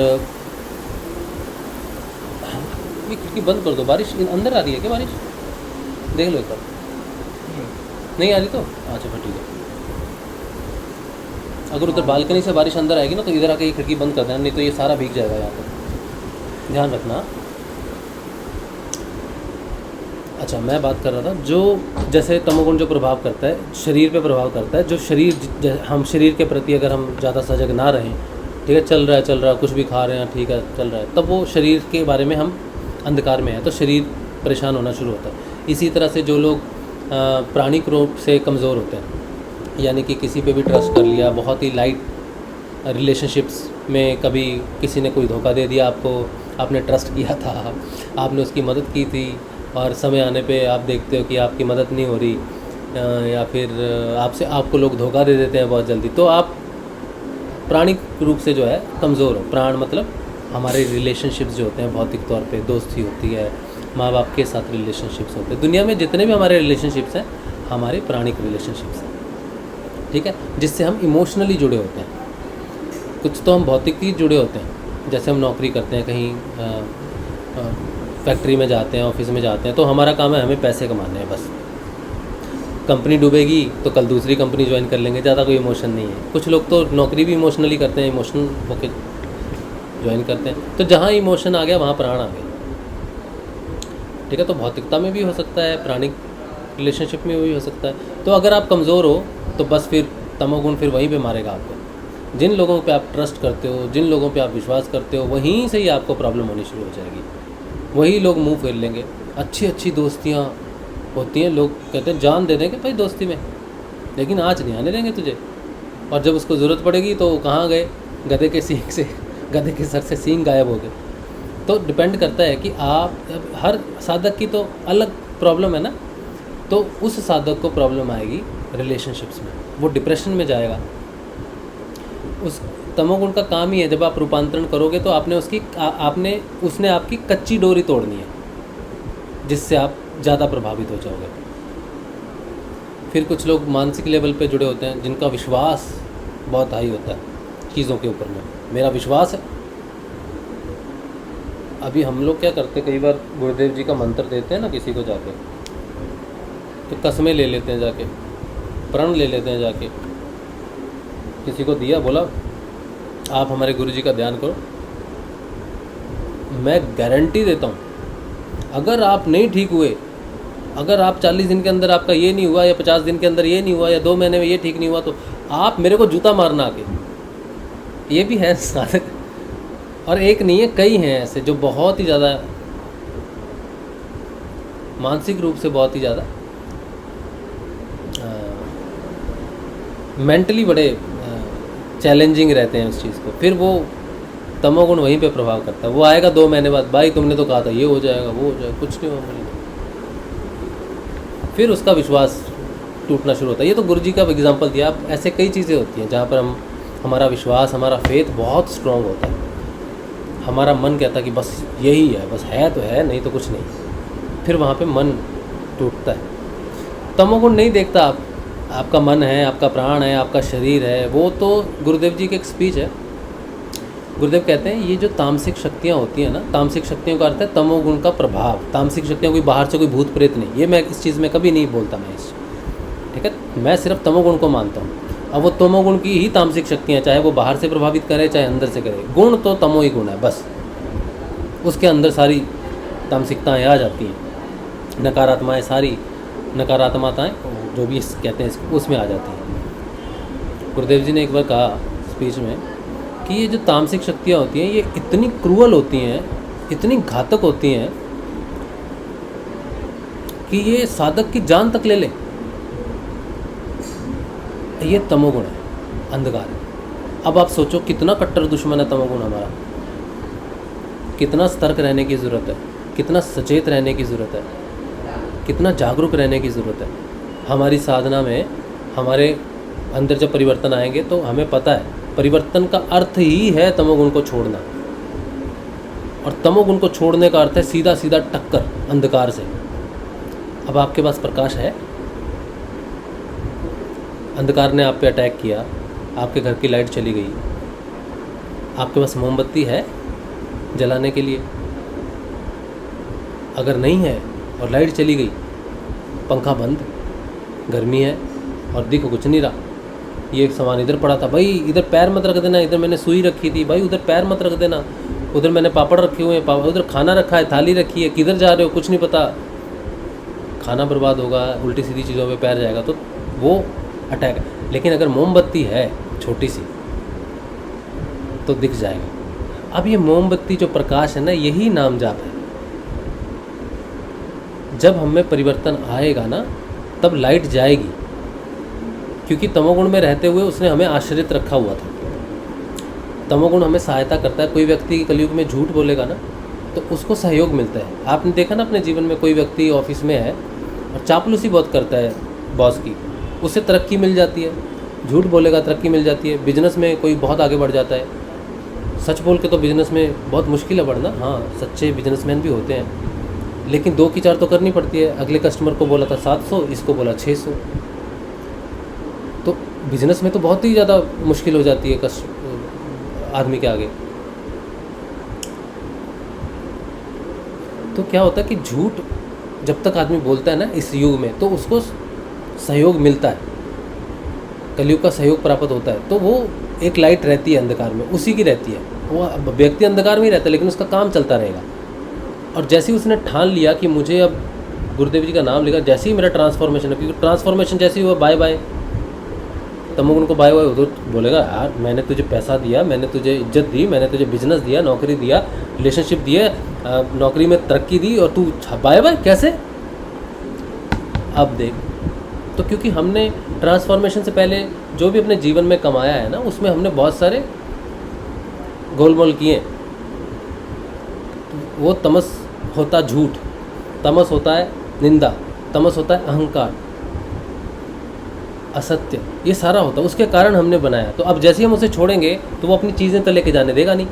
ये खिड़की बंद कर दो, बारिश अंदर आ रही है क्या? बारिश देख लो एक बार, नहीं आ रही तो अच्छा फिर ठीक है। अगर उधर बालकनी से बारिश अंदर आएगी ना, तो इधर आके ये खिड़की बंद कर देना, नहीं तो ये सारा भीग जाएगा यहाँ पर, ध्यान रखना। अच्छा, मैं बात कर रहा था जो जैसे तमोगुण जो प्रभाव करता है शरीर पे प्रभाव करता है, जो शरीर हम शरीर के प्रति अगर हम ज़्यादा सजग ना रहें, ठीक है, चल रहा है कुछ भी खा रहे हैं, ठीक है चल रहा है, तब वो शरीर के बारे में हम अंधकार में हैं तो शरीर परेशान होना शुरू होता है। इसी तरह से जो लोग प्राणिक रूप से कमज़ोर होते हैं, यानी कि किसी पे भी ट्रस्ट कर लिया, बहुत ही लाइट रिलेशनशिप्स में कभी किसी ने कोई धोखा दे दिया आपको, आपने ट्रस्ट किया था, आपने उसकी मदद की थी और समय आने पे आप देखते हो कि आपकी मदद नहीं हो रही या फिर आपको लोग धोखा दे देते हैं बहुत जल्दी, तो आप प्राणिक रूप से जो है कमज़ोर हो। प्राण मतलब हमारे रिलेशनशिप्स जो होते हैं भौतिक तौर पे, दोस्ती होती है, माँ बाप के साथ रिलेशनशिप्स होते हैं, दुनिया में जितने भी हमारे रिलेशनशिप्स हैं हमारे प्राणिक रिलेशनशिप्स हैं, ठीक है, जिससे हम इमोशनली जुड़े होते हैं। कुछ तो हम भौतिक ही जुड़े होते हैं, जैसे हम नौकरी करते हैं, कहीं फैक्ट्री में जाते हैं, ऑफिस में जाते हैं, तो हमारा काम है हमें पैसे कमाने हैं बस। कंपनी डूबेगी तो कल दूसरी कंपनी ज्वाइन कर लेंगे, ज़्यादा कोई इमोशन नहीं है। कुछ लोग तो नौकरी भी इमोशनली करते हैं, इमोशनल होके ज्वाइन करते हैं। तो जहाँ इमोशन आ गया वहाँ प्राण आ गया, ठीक है। तो भौतिकता में भी हो सकता है, प्राणिक रिलेशनशिप में भी हो सकता है। तो अगर आप कमज़ोर हो तो बस फिर तमोगुण फिर वहीं पे मारेगा आपको। जिन लोगों पे आप ट्रस्ट करते हो, जिन लोगों पे आप विश्वास करते हो, वहीं से ही आपको प्रॉब्लम होनी शुरू हो जाएगी। वही लोग मुंह फेर लेंगे। अच्छी अच्छी दोस्तियाँ होती हैं, लोग कहते हैं जान दे देंगे भाई दोस्ती में, लेकिन आज नहीं आने देंगे तुझे। और जब उसको ज़रूरत पड़ेगी तो कहाँ गए, गधे के सींग से, गधे के सर से सींग गायब हो गए। तो डिपेंड करता है कि आप, हर साधक की तो अलग प्रॉब्लम है ना, तो उस साधक को प्रॉब्लम आएगी रिलेशनशिप्स में, वो डिप्रेशन में जाएगा। उस तमोगुण का काम ही है, जब आप रूपांतरण करोगे तो उसने आपकी कच्ची डोरी तोड़नी है, जिससे आप ज़्यादा प्रभावित हो जाओगे। फिर कुछ लोग मानसिक लेवल पे जुड़े होते हैं, जिनका विश्वास बहुत हाई होता है चीज़ों के ऊपर में, मेरा विश्वास है। अभी हम लोग क्या करते हैं, कई बार गुरुदेव जी का मंत्र देते हैं ना किसी को जाके, तो कसमें ले लेते हैं जाके, प्रण ले लेते हैं जाके। किसी को दिया, बोला आप हमारे गुरु जी का ध्यान करो, मैं गारंटी देता हूँ अगर आप नहीं ठीक हुए, अगर आप 40 दिन के अंदर आपका ये नहीं हुआ, या 50 दिन के अंदर ये नहीं हुआ, या 2 महीने में ये ठीक नहीं हुआ, तो आप मेरे को जूता मारना आके। ये भी है साधक, और एक नहीं है, कई हैं ऐसे जो बहुत ही ज़्यादा मानसिक रूप से बहुत ही ज़्यादा मेंटली बड़े चैलेंजिंग रहते हैं उस चीज़ को। फिर वो तमोगुण वहीं पे प्रभाव करता है। वो आएगा 2 महीने बाद, भाई तुमने तो कहा था ये हो जाएगा, वो हो जाएगा, कुछ नहीं हुआ मुझे। फिर उसका विश्वास टूटना शुरू होता है। ये तो गुरु जी का एग्जांपल दिया। अब ऐसे कई चीज़ें होती हैं जहाँ पर हमारा विश्वास, हमारा फेथ बहुत स्ट्रांग होता है। हमारा मन कहता है कि बस यही है, बस है तो है, नहीं तो कुछ नहीं। फिर वहाँ पे मन टूटता है। तमोगुण नहीं देखता आपका मन है, आपका प्राण है, आपका शरीर है। वो तो गुरुदेव जी की एक स्पीच है। गुरुदेव कहते हैं ये जो तामसिक शक्तियाँ होती हैं ना, तामसिक शक्तियों का अर्थ है तमोगुण का प्रभाव। तामसिक शक्तियाँ कोई बाहर से कोई भूत प्रेत नहीं, ये मैं इस चीज़ में कभी नहीं बोलता मैं इस, ठीक है। मैं सिर्फ तमोगुण को मानता हूँ। अब वो तमोगुण की ही तामसिक शक्तियाँ, चाहे वो बाहर से प्रभावित करे चाहे अंदर से करे, गुण तो तमो ही गुण है बस। उसके अंदर सारी तामसिकताएँ आ जाती हैं, नकारात्माएँ, सारी नकारात्मकताएँ जो भी कहते हैं उसमें आ जाती हैं। गुरुदेव जी ने एक बार कहा स्पीच में कि ये जो तामसिक शक्तियाँ होती हैं ये इतनी क्रूअल होती हैं, इतनी घातक होती हैं कि ये साधक की जान तक ले ले। ये तमोगुण है, अंधकार है। अब आप सोचो कितना कट्टर दुश्मन है तमोगुण हमारा। कितना सतर्क रहने की ज़रूरत है, कितना सचेत रहने की ज़रूरत है, कितना जागरूक रहने की ज़रूरत है। हमारी साधना में हमारे अंदर जब परिवर्तन आएंगे तो हमें पता है परिवर्तन का अर्थ ही है तमोगुण को छोड़ना। और तमोगुण को छोड़ने का अर्थ है सीधा सीधा टक्कर अंधकार से। अब आपके पास प्रकाश है, अंधकार ने आप पे अटैक किया, आपके घर की लाइट चली गई, आपके पास मोमबत्ती है जलाने के लिए? अगर नहीं है और लाइट चली गई, पंखा बंद, गर्मी है और दिख कुछ नहीं रहा, ये सामान इधर पड़ा था, भाई इधर पैर मत रख देना, इधर मैंने सुई रखी थी, भाई उधर पैर मत रख देना, उधर मैंने पापड़ रखे हुए हैं, उधर खाना रखा है, थाली रखी है, किधर जा रहे हो कुछ नहीं पता। खाना बर्बाद होगा, उल्टी सीधी चीज़ों पे पैर जाएगा, तो वो अटैक है। लेकिन अगर मोमबत्ती है छोटी सी तो दिख जाएगा। अब ये मोमबत्ती जो प्रकाश है ना, यही नाम जाप है। जब हम में परिवर्तन आएगा ना, तब लाइट जाएगी, क्योंकि तमोगुण में रहते हुए उसने हमें आश्रित रखा हुआ था। तमोगुण हमें सहायता करता है। कोई व्यक्ति कलयुग में झूठ बोलेगा ना, तो उसको सहयोग मिलता है। आपने देखा ना अपने जीवन में, कोई व्यक्ति ऑफिस में है और चापलूसी बहुत करता है बॉस की, उससे तरक्की मिल जाती है। झूठ बोलेगा, तरक्की मिल जाती है। बिजनेस में कोई बहुत आगे बढ़ जाता है। सच बोल के तो बिजनेस में बहुत मुश्किल है बढ़ना। हाँ, सच्चे बिजनेसमैन भी होते हैं, लेकिन 2 की 4 तो करनी पड़ती है। अगले कस्टमर को बोला था 700, इसको बोला 600, तो बिजनेस में तो बहुत ही ज़्यादा मुश्किल हो जाती है आदमी के आगे। तो क्या होता है कि झूठ जब तक आदमी बोलता है ना इस युग में, तो उसको सहयोग मिलता है, कलयुग का सहयोग प्राप्त होता है। तो वो एक लाइट रहती है अंधकार में, उसी की रहती है। वो व्यक्ति अंधकार में ही रहता है, लेकिन उसका काम चलता रहेगा। और जैसे ही उसने ठान लिया कि मुझे अब गुरुदेव जी का नाम लेगा, जैसे ही मेरा ट्रांसफॉर्मेशन है, क्योंकि ट्रांसफॉर्मेशन जैसे ही हुआ, बाय बाय, तमोगुण को बाय बाय हो, तो बोलेगा यार मैंने तुझे पैसा दिया, मैंने तुझे इज्जत दी, मैंने तुझे बिजनेस दिया, नौकरी दिया, रिलेशनशिप दिए, नौकरी में तरक्की दी, और तू बाय बाय कैसे? अब देख, तो क्योंकि हमने ट्रांसफॉर्मेशन से पहले जो भी अपने जीवन में कमाया है ना, उसमें हमने बहुत सारे गोलमोल किए। वो तमस होता झूठ, तमस होता है निंदा, तमस होता है अहंकार, असत्य, ये सारा होता है। उसके कारण हमने बनाया। तो अब जैसे ही हम उसे छोड़ेंगे तो वो अपनी चीज़ें तो लेके जाने देगा नहीं।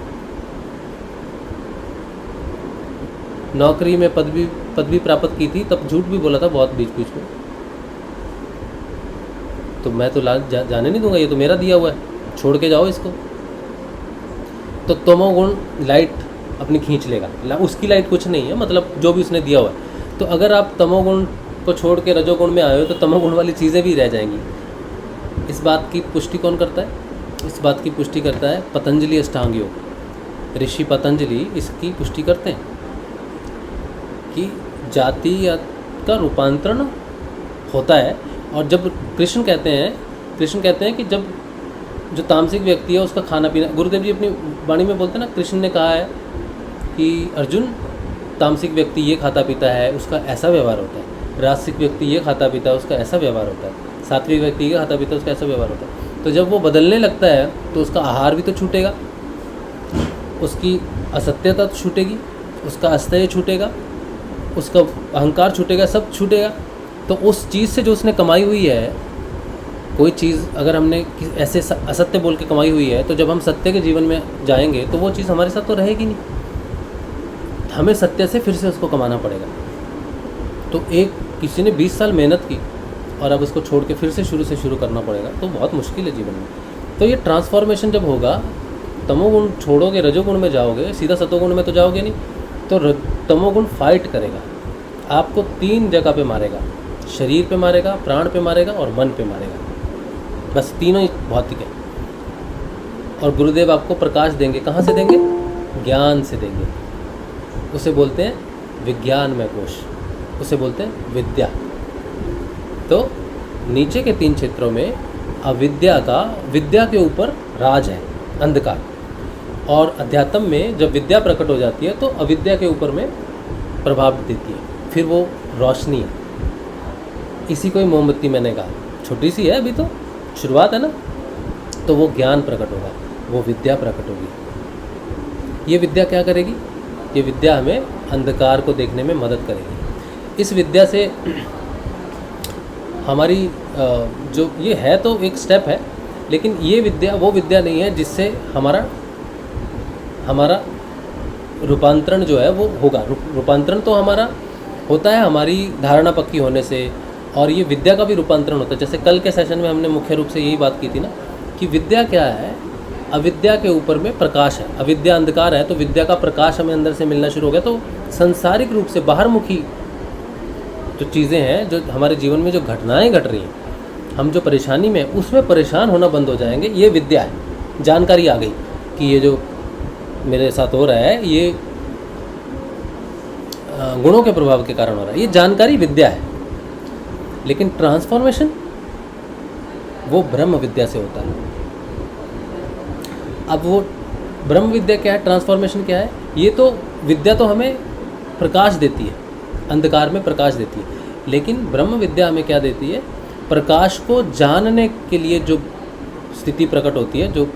नौकरी में पदवी प्राप्त की थी, तब झूठ भी बोला था बहुत बीच बीच में, तो मैं तो जाने नहीं दूंगा, ये तो मेरा दिया हुआ है, छोड़ के जाओ इसको। तो तमोगुण लाइट अपनी खींच लेगा, उसकी लाइट कुछ नहीं है, मतलब जो भी उसने दिया हुआ है। तो अगर आप तमोगुण को छोड़ के रजोगुण में आए हो, तो तमोगुण वाली चीज़ें भी रह जाएंगी। इस बात की पुष्टि कौन करता है? इस बात की पुष्टि करता है पतंजलि अष्टांग योग। ऋषि पतंजलि इसकी पुष्टि करते हैं कि जाति का रूपांतरण होता है। और जब कृष्ण कहते हैं कि जब जो तामसिक व्यक्ति है उसका खाना पीना, गुरुदेव जी अपनी वाणी में बोलते हैं ना, कृष्ण ने कहा है कि अर्जुन, तामसिक व्यक्ति ये खाता पीता है, उसका ऐसा व्यवहार होता है। राजसिक व्यक्ति ये खाता पीता है, उसका ऐसा व्यवहार होता है। सात्विक व्यक्ति ये खाता पीता है, उसका ऐसा व्यवहार होता है। तो जब वो बदलने लगता है तो उसका आहार भी तो छूटेगा, उसकी असत्यता तो छूटेगी, उसका अस्तेय छूटेगा, उसका अहंकार छूटेगा, सब छूटेगा। तो उस चीज़ से जो उसने कमाई हुई है, कोई चीज़ अगर हमने ऐसे असत्य बोल के कमाई हुई है, तो जब हम सत्य के जीवन में जाएंगे तो वो चीज़ हमारे साथ तो रहेगी नहीं, हमें सत्य से फिर से उसको कमाना पड़ेगा। तो किसी ने 20 साल मेहनत की और अब उसको छोड़ के फिर से शुरू करना पड़ेगा, तो बहुत मुश्किल है जीवन में। तो ये ट्रांसफॉर्मेशन जब होगा, तमोगुण छोड़ोगे, रजोगुण में जाओगे, सीधा सतोगुण में तो जाओगे नहीं। तो तमोगुण फाइट करेगा, आपको 3 जगह पे मारेगा, शरीर पे मारेगा, प्राण पे मारेगा और मन पे मारेगा। बस तीनों ही भौतिक है। और गुरुदेव आपको प्रकाश देंगे, कहाँ से देंगे? ज्ञान से देंगे। उसे बोलते हैं विज्ञान में कोश, उसे बोलते हैं विद्या। तो नीचे के 3 क्षेत्रों में विद्या के ऊपर राज है अंधकार, और अध्यात्म में जब विद्या प्रकट हो जाती है तो अविद्या के ऊपर में प्रभाव देती है, फिर वो रोशनी है। इसी को ही मोमबत्ती मैंने कहा, छोटी सी है, अभी तो शुरुआत है ना। तो वो ज्ञान प्रकट होगा, वो विद्या प्रकट होगी। ये विद्या क्या करेगी? ये विद्या हमें अंधकार को देखने में मदद करेगी। इस विद्या से हमारी जो ये है तो एक स्टेप है, लेकिन ये विद्या वो विद्या नहीं है जिससे हमारा रूपांतरण जो है वो होगा। रूपांतरण तो हमारा होता है हमारी धारणा पक्की होने से, और ये विद्या का भी रूपांतरण होता है। जैसे कल के सेशन में हमने मुख्य रूप से यही बात की थी ना, कि विद्या क्या है? अविद्या के ऊपर में प्रकाश है। अविद्या अंधकार है, तो विद्या का प्रकाश हमें अंदर से मिलना शुरू हो गया। तो सांसारिक रूप से बाहरमुखी जो चीज़ें हैं, जो हमारे जीवन में जो घटनाएं घट रही हैं, हम जो परेशानी में उसमें परेशान होना बंद हो जाएंगे। ये विद्या है। जानकारी आ गई कि ये जो मेरे साथ हो रहा है ये गुणों के प्रभाव के कारण हो रहा है। ये जानकारी विद्या है। लेकिन ट्रांसफॉर्मेशन वो ब्रह्म विद्या से होता है। अब वो ब्रह्म विद्या क्या है, ट्रांसफॉर्मेशन क्या है? ये तो विद्या तो हमें प्रकाश देती है, अंधकार में प्रकाश देती है, लेकिन ब्रह्म विद्या हमें क्या देती है? प्रकाश को जानने के लिए जो स्थिति प्रकट होती है, जो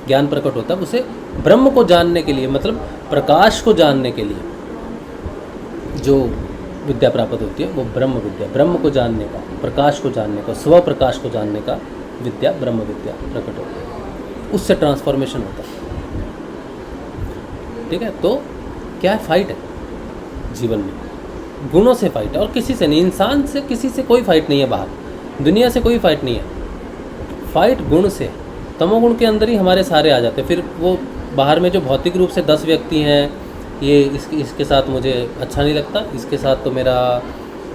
ज्ञान प्रकट होता है, उसे ब्रह्म को जानने के लिए, मतलब प्रकाश को जानने के लिए जो विद्या प्राप्त होती है वो ब्रह्म विद्या, ब्रह्म को जानने का, प्रकाश को जानने का, स्व प्रकाश को जानने का विद्या ब्रह्म विद्या प्रकट होती है। उससे ट्रांसफॉर्मेशन होता है। ठीक है, तो क्या है? फाइट है जीवन में, गुणों से फाइट है, और किसी से नहीं, इंसान से किसी से कोई फाइट नहीं है, बाहर दुनिया से कोई फाइट नहीं है। फाइट गुण से, तमोगुण के अंदर ही हमारे सारे आ जाते हैं। फिर वो बाहर में जो भौतिक रूप से 10 व्यक्ति हैं, ये इसके साथ मुझे अच्छा नहीं लगता, इसके साथ तो मेरा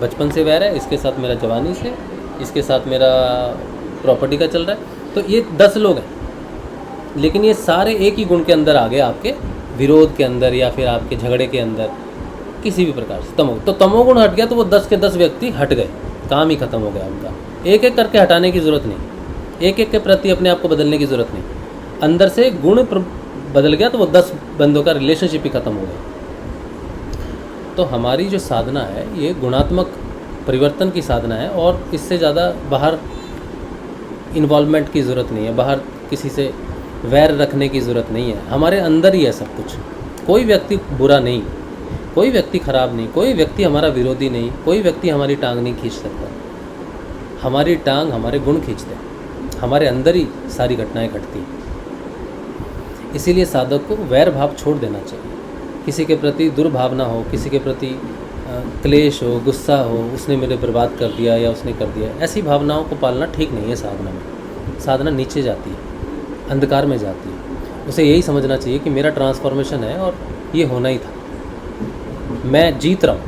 बचपन से वैर है, इसके साथ मेरा जवानी से, इसके साथ मेरा प्रॉपर्टी का चल रहा है, तो ये 10 लोग हैं, लेकिन ये सारे एक ही गुण के अंदर आ गए, आपके विरोध के अंदर या फिर आपके झगड़े के अंदर, किसी भी प्रकार से तो तमोगुण हट गया तो वो 10 के 10 व्यक्ति हट गए, काम ही खत्म हो गया उनका। एक एक करके हटाने की ज़रूरत नहीं, एक एक के प्रति अपने आप को बदलने की ज़रूरत नहीं, अंदर से गुण बदल गया तो वो 10 बंदों का रिलेशनशिप ही खत्म हो गया। तो हमारी जो साधना है ये गुणात्मक परिवर्तन की साधना है, और इससे ज़्यादा बाहर इन्वॉल्वमेंट की ज़रूरत नहीं है, बाहर किसी से वैर रखने की ज़रूरत नहीं है। हमारे अंदर ही है सब कुछ। कोई व्यक्ति बुरा नहीं, कोई व्यक्ति खराब नहीं, कोई व्यक्ति हमारा विरोधी नहीं, कोई व्यक्ति हमारी टांग नहीं खींच सकता। हमारी टांग हमारे गुण खींचते हैं, हमारे अंदर ही सारी घटनाएं घटती हैं। इसीलिए साधक को वैर भाव छोड़ देना चाहिए। किसी के प्रति दुर्भावना हो, किसी के प्रति क्लेश हो, गुस्सा हो, उसने मेरे बर्बाद कर दिया या उसने कर दिया, ऐसी भावनाओं को पालना ठीक नहीं है। साधना में साधना नीचे जाती है, अंधकार में जाती है। उसे यही समझना चाहिए कि मेरा ट्रांसफॉर्मेशन है और ये होना ही था, मैं जीत रहा हूँ,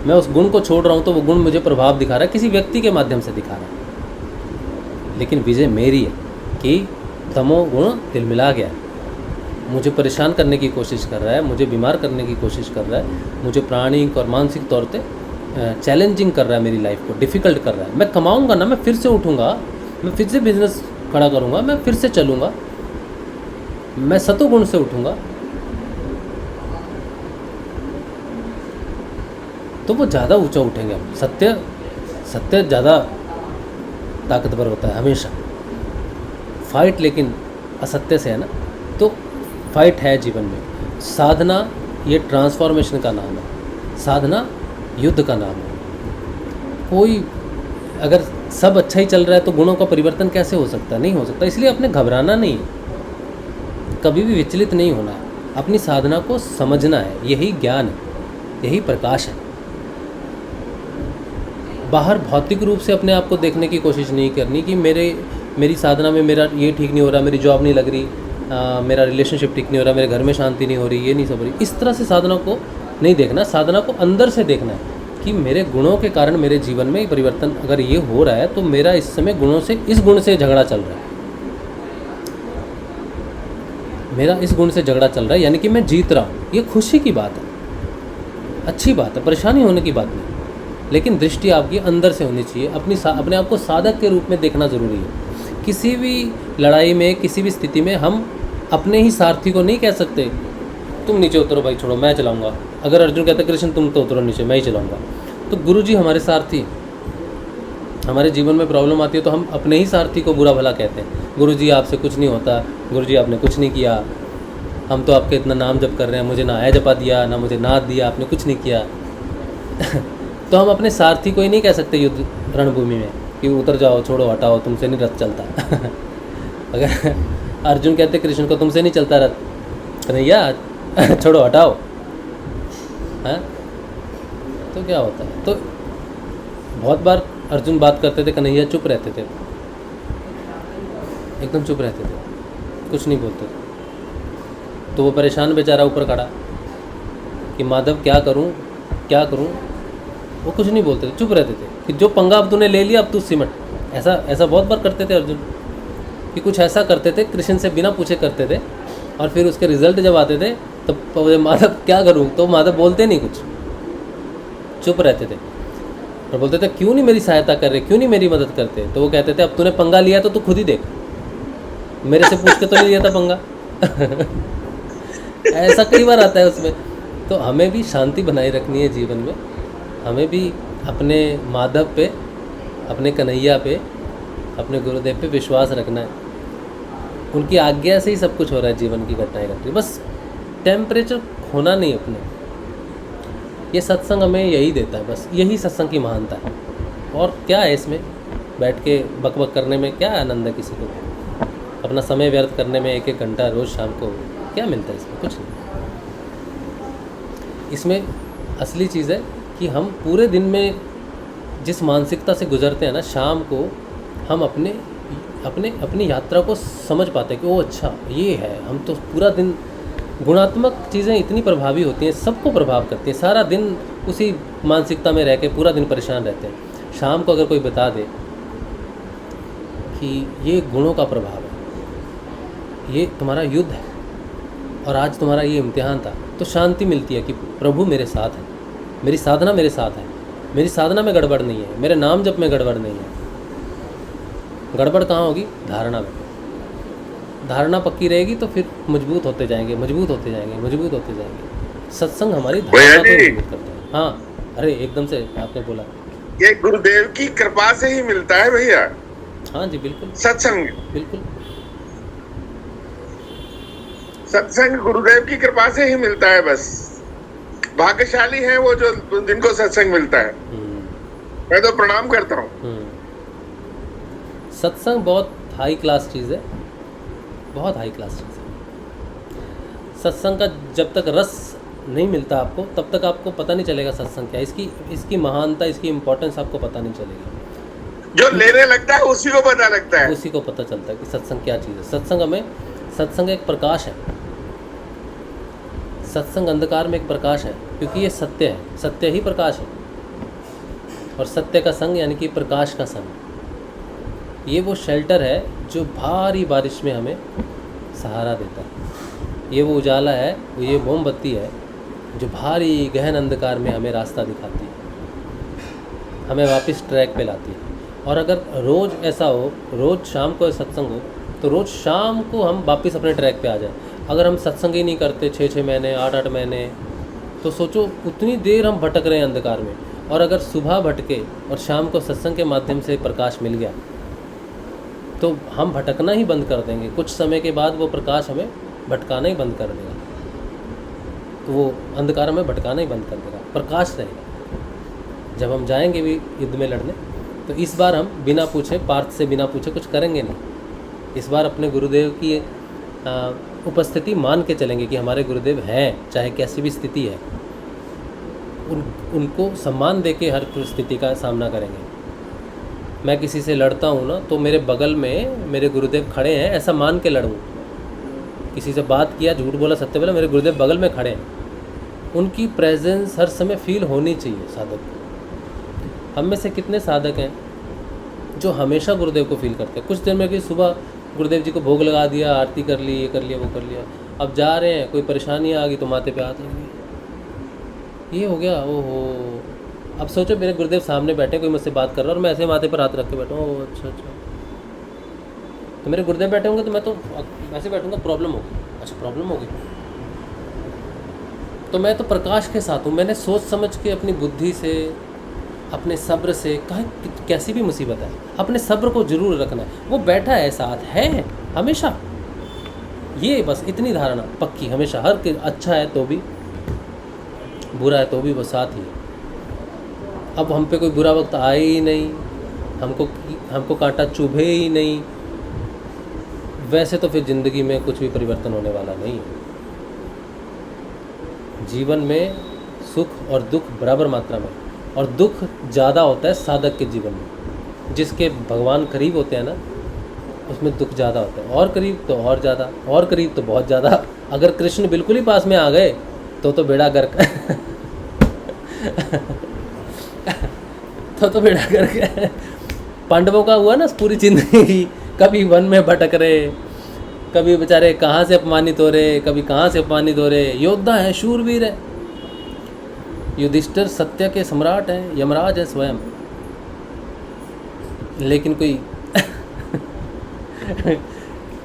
मैं उस गुण को छोड़ रहा हूँ तो वो गुण मुझे प्रभाव दिखा रहा है, किसी व्यक्ति के माध्यम से दिखा रहा है, लेकिन विजय मेरी है कि तमो गुण तिलमिला गया, मुझे परेशान करने की कोशिश कर रहा है, मुझे बीमार करने की कोशिश कर रहा है, मुझे प्राणिक और मानसिक तौर पे चैलेंजिंग कर रहा है, मेरी लाइफ को डिफ़िकल्ट कर रहा है। मैं कमाऊँगा ना, मैं फिर से उठूँगा, मैं फिर से बिजनेस खड़ा करूँगा, मैं फिर से चलूँगा, मैं सतोगुण से उठूँगा, तो वो ज़्यादा ऊंचा उठेंगे। सत्य ज़्यादा ताकतवर होता है हमेशा। फाइट लेकिन असत्य से है ना, तो फाइट है जीवन में। साधना ये ट्रांसफॉर्मेशन का नाम है, साधना युद्ध का नाम है। कोई अगर सब अच्छा ही चल रहा है तो गुणों का परिवर्तन कैसे हो सकता है? नहीं हो सकता। इसलिए अपने घबराना नहीं, कभी भी विचलित नहीं होना है, अपनी साधना को समझना है। यही ज्ञान है, यही प्रकाश है। बाहर भौतिक रूप से अपने आप को देखने की कोशिश नहीं करनी कि मेरी साधना में मेरा ये ठीक नहीं हो रहा, मेरी जॉब नहीं लग रही, मेरा रिलेशनशिप ठीक नहीं हो रहा, मेरे घर में शांति नहीं हो रही, ये नहीं सब हो रही। इस तरह से साधना को नहीं देखना, साधना को अंदर से देखना है कि मेरे गुणों के कारण मेरे जीवन में परिवर्तन अगर ये हो रहा है तो मेरा इस समय गुणों से, इस गुण से झगड़ा चल रहा है, मेरा इस गुण से झगड़ा चल रहा है, यानी कि मैं जीत रहा हूँ। ये खुशी की बात है, अच्छी बात है, परेशानी होने की बात नहीं। लेकिन दृष्टि आपकी अंदर से होनी चाहिए। अपने आप को साधक के रूप में देखना ज़रूरी है। किसी भी लड़ाई में, किसी भी स्थिति में हम अपने ही सारथी को नहीं कह सकते तुम नीचे उतरो भाई, छोड़ो मैं चलाऊंगा। अगर अर्जुन कहता कृष्ण तुम तो उतरो नीचे, मैं ही चलाऊंगा, तो गुरुजी हमारे सारथी। हमारे जीवन में प्रॉब्लम आती है तो हम अपने ही सारथी को बुरा भला कहते हैं, गुरुजी आपसे कुछ नहीं होता, गुरुजी आपने कुछ नहीं किया, हम तो आपके इतना नाम जप कर रहे हैं, मुझे ना आया जपा दिया, ना मुझे नाद दिया, आपने कुछ नहीं किया। तो हम अपने सारथी को ही नहीं कह सकते युद्ध रणभूमि में कि उतर जाओ, छोड़ो, हटाओ, तुमसे नहीं रथ चलता। अगर अर्जुन कहते कृष्ण को तुमसे नहीं चलता रथ, कन्हैया छोड़ो, हटाओ, हैं, तो क्या होता है? तो बहुत बार अर्जुन बात करते थे, कन्हैया चुप रहते थे, एकदम चुप रहते थे, कुछ नहीं बोलते थे। तो वो परेशान बेचारा ऊपर खड़ा कि माधव क्या करूं, क्या करूं, वो कुछ नहीं बोलते थे, चुप रहते थे कि जो पंगा अब तूने ले लिया अब तू सिमट। ऐसा बहुत बार करते थे अर्जुन, कि कुछ ऐसा करते थे कृष्ण से बिना पूछे करते थे, और फिर उसके रिजल्ट जब आते थे तो माधव क्या करूं, तो माधव बोलते नहीं कुछ, चुप रहते थे। और बोलते थे क्यों नहीं मेरी सहायता कर रहे, क्यों नहीं मेरी मदद करते। तो वो कहते थे अब तूने पंगा लिया तो तू खुद ही देख, मेरे से पूछ के तो नहीं लिया था पंगा। ऐसा कई बार आता है उसमें। तो हमें भी शांति बनाए रखनी है जीवन में, हमें भी अपने माधव पे, अपने कन्हैया पे, अपने गुरुदेव पे विश्वास रखना है। उनकी आज्ञा से ही सब कुछ हो रहा है, जीवन की घटनाएं घट रही, बस टेम्परेचर खोना नहीं अपने। ये सत्संग हमें यही देता है, बस यही सत्संग की महानता है। और क्या है इसमें बैठ के बकबक करने में क्या आनंद है, किसी को अपना समय व्यर्थ करने में 1-1 घंटा रोज़ शाम को क्या मिलता है इसमें? कुछ नहीं। इसमें असली चीज़ है कि हम पूरे दिन में जिस मानसिकता से गुजरते हैं ना, शाम को हम अपनी यात्रा को समझ पाते हैं कि वो अच्छा ये है। हम तो पूरा दिन, गुणात्मक चीज़ें इतनी प्रभावी होती हैं, सबको प्रभाव करती हैं। सारा दिन उसी मानसिकता में रह के पूरा दिन परेशान रहते हैं। शाम को अगर कोई बता दे कि ये गुणों का प्रभाव है, ये तुम्हारा युद्ध है और आज तुम्हारा ये इम्तिहान था, तो शांति मिलती है कि प्रभु मेरे साथ है, मेरी साधना मेरे साथ है, मेरी साधना में गड़बड़ नहीं है, मेरे नाम जप में गड़बड़ नहीं है। गड़बड़ कहाँ होगी? धारणा में। धारणा पक्की रहेगी तो फिर मजबूत होते जाएंगे, मजबूत होते जाएंगे, मजबूत होते जाएंगे। सत्संग हमारी धारणा को मजबूत करता है। हाँ, अरे एकदम से आपने बोला, ये गुरुदेव की कृपा से ही मिलता है भैया। हाँ जी बिल्कुल, सत्संग, बिल्कुल सत्संग गुरुदेव की कृपा से ही मिलता है। बस भाग्यशाली है वो जो जिनको सत्संग मिलता है। मैं तो प्रणाम करता हूँ। सत्संग बहुत हाई क्लास चीज़ है, बहुत हाई क्लास चीज़ है। सत्संग का जब तक रस नहीं मिलता आपको, तब तक आपको पता नहीं चलेगा सत्संग क्या है। इसकी महानता, इसकी इम्पोर्टेंस आपको पता नहीं चलेगी। जो लेने लगता है उसी को पता लगता है, उसी को पता चलता है कि सत्संग क्या चीज़ है। सत्संग एक प्रकाश है। सत्संग अंधकार में एक प्रकाश है, क्योंकि ये सत्य है, सत्य ही प्रकाश है। और सत्य का संग यानी कि प्रकाश का संग, ये वो शेल्टर है जो भारी बारिश में हमें सहारा देता है। ये वो उजाला है, ये मोमबत्ती है जो भारी गहन अंधकार में हमें रास्ता दिखाती है, हमें वापस ट्रैक पे लाती है। और अगर रोज़ ऐसा हो, रोज़ शाम को सत्संग हो, तो रोज़ शाम को हम वापस अपने ट्रैक पे आ जाए। अगर हम सत्संग ही नहीं करते 6-6 महीने, 8-8 महीने, तो सोचो उतनी देर हम भटक रहे हैं अंधकार में। और अगर सुबह भटके और शाम को सत्संग के माध्यम से प्रकाश मिल गया, तो हम भटकना ही बंद कर देंगे। कुछ समय के बाद वो प्रकाश हमें भटकाना ही बंद कर देगा, तो वो अंधकार हमें भटकाना ही बंद कर देगा, प्रकाश रहेगा। जब हम जाएंगे भी युद्ध में लड़ने, तो इस बार हम बिना पूछे, पार्थ से बिना पूछे कुछ करेंगे नहीं। इस बार अपने गुरुदेव की उपस्थिति मान के चलेंगे कि हमारे गुरुदेव हैं, चाहे कैसी भी स्थिति है, उनको सम्मान दे के हर परिस्थिति का सामना करेंगे। मैं किसी से लड़ता हूँ ना, तो मेरे बगल में मेरे गुरुदेव खड़े हैं, ऐसा मान के लड़ूँ। किसी से बात किया, झूठ बोला, सत्य बोला, मेरे गुरुदेव बगल में खड़े हैं। उनकी प्रेजेंस हर समय फील होनी चाहिए साधक को। हम में से कितने साधक हैं जो हमेशा गुरुदेव को फील करते हैं? कुछ देर में कि सुबह गुरुदेव जी को भोग लगा दिया, आरती कर ली, ये कर लिया, वो कर लिया, अब जा रहे हैं, कोई परेशानी आ गई तो माथे पे हाथ लग गई, ये हो गया, ओहो। अब सोचो मेरे गुरुदेव सामने बैठे, कोई मुझसे बात कर रहा है और मैं ऐसे माथे पर हाथ रख के बैठा हूँ, अच्छा अच्छा। तो मेरे गुरुदेव बैठे होंगे तो मैं तो ऐसे बैठूंगा, प्रॉब्लम होगी, अच्छा प्रॉब्लम होगी। तो मैं तो प्रकाश के साथ हूँ। मैंने सोच समझ के अपनी बुद्धि से, अपने सब्र से, कहीं कैसी भी मुसीबत है, अपने सब्र को जरूर रखना है। वो बैठा है, साथ है हमेशा। ये बस इतनी धारणा पक्की हमेशा, हर के अच्छा है तो भी, बुरा है तो भी वो साथ ही है। अब हम पे कोई बुरा वक्त आए ही नहीं, हमको कांटा चुभे ही नहीं, वैसे तो फिर ज़िंदगी में कुछ भी परिवर्तन होने वाला नहीं है। जीवन में सुख और दुख बराबर मात्रा में, और दुख ज़्यादा होता है साधक के जीवन में। जिसके भगवान करीब होते हैं ना, उसमें दुख ज़्यादा होता है, और करीब तो और ज़्यादा, और करीब तो बहुत ज़्यादा। अगर कृष्ण बिल्कुल ही पास में आ गए तो बेड़ा गर्क तो बेड़ा गर्क। पांडवों का हुआ ना पूरी जिंदगी, कभी वन में भटक रहे, कभी बेचारे कहाँ से अपमानित हो रहे, कभी कहाँ से अपमानित हो रहे। योद्धा है, शूरवीर है। युधिष्ठिर सत्य के सम्राट हैं, यमराज है स्वयं, लेकिन कोई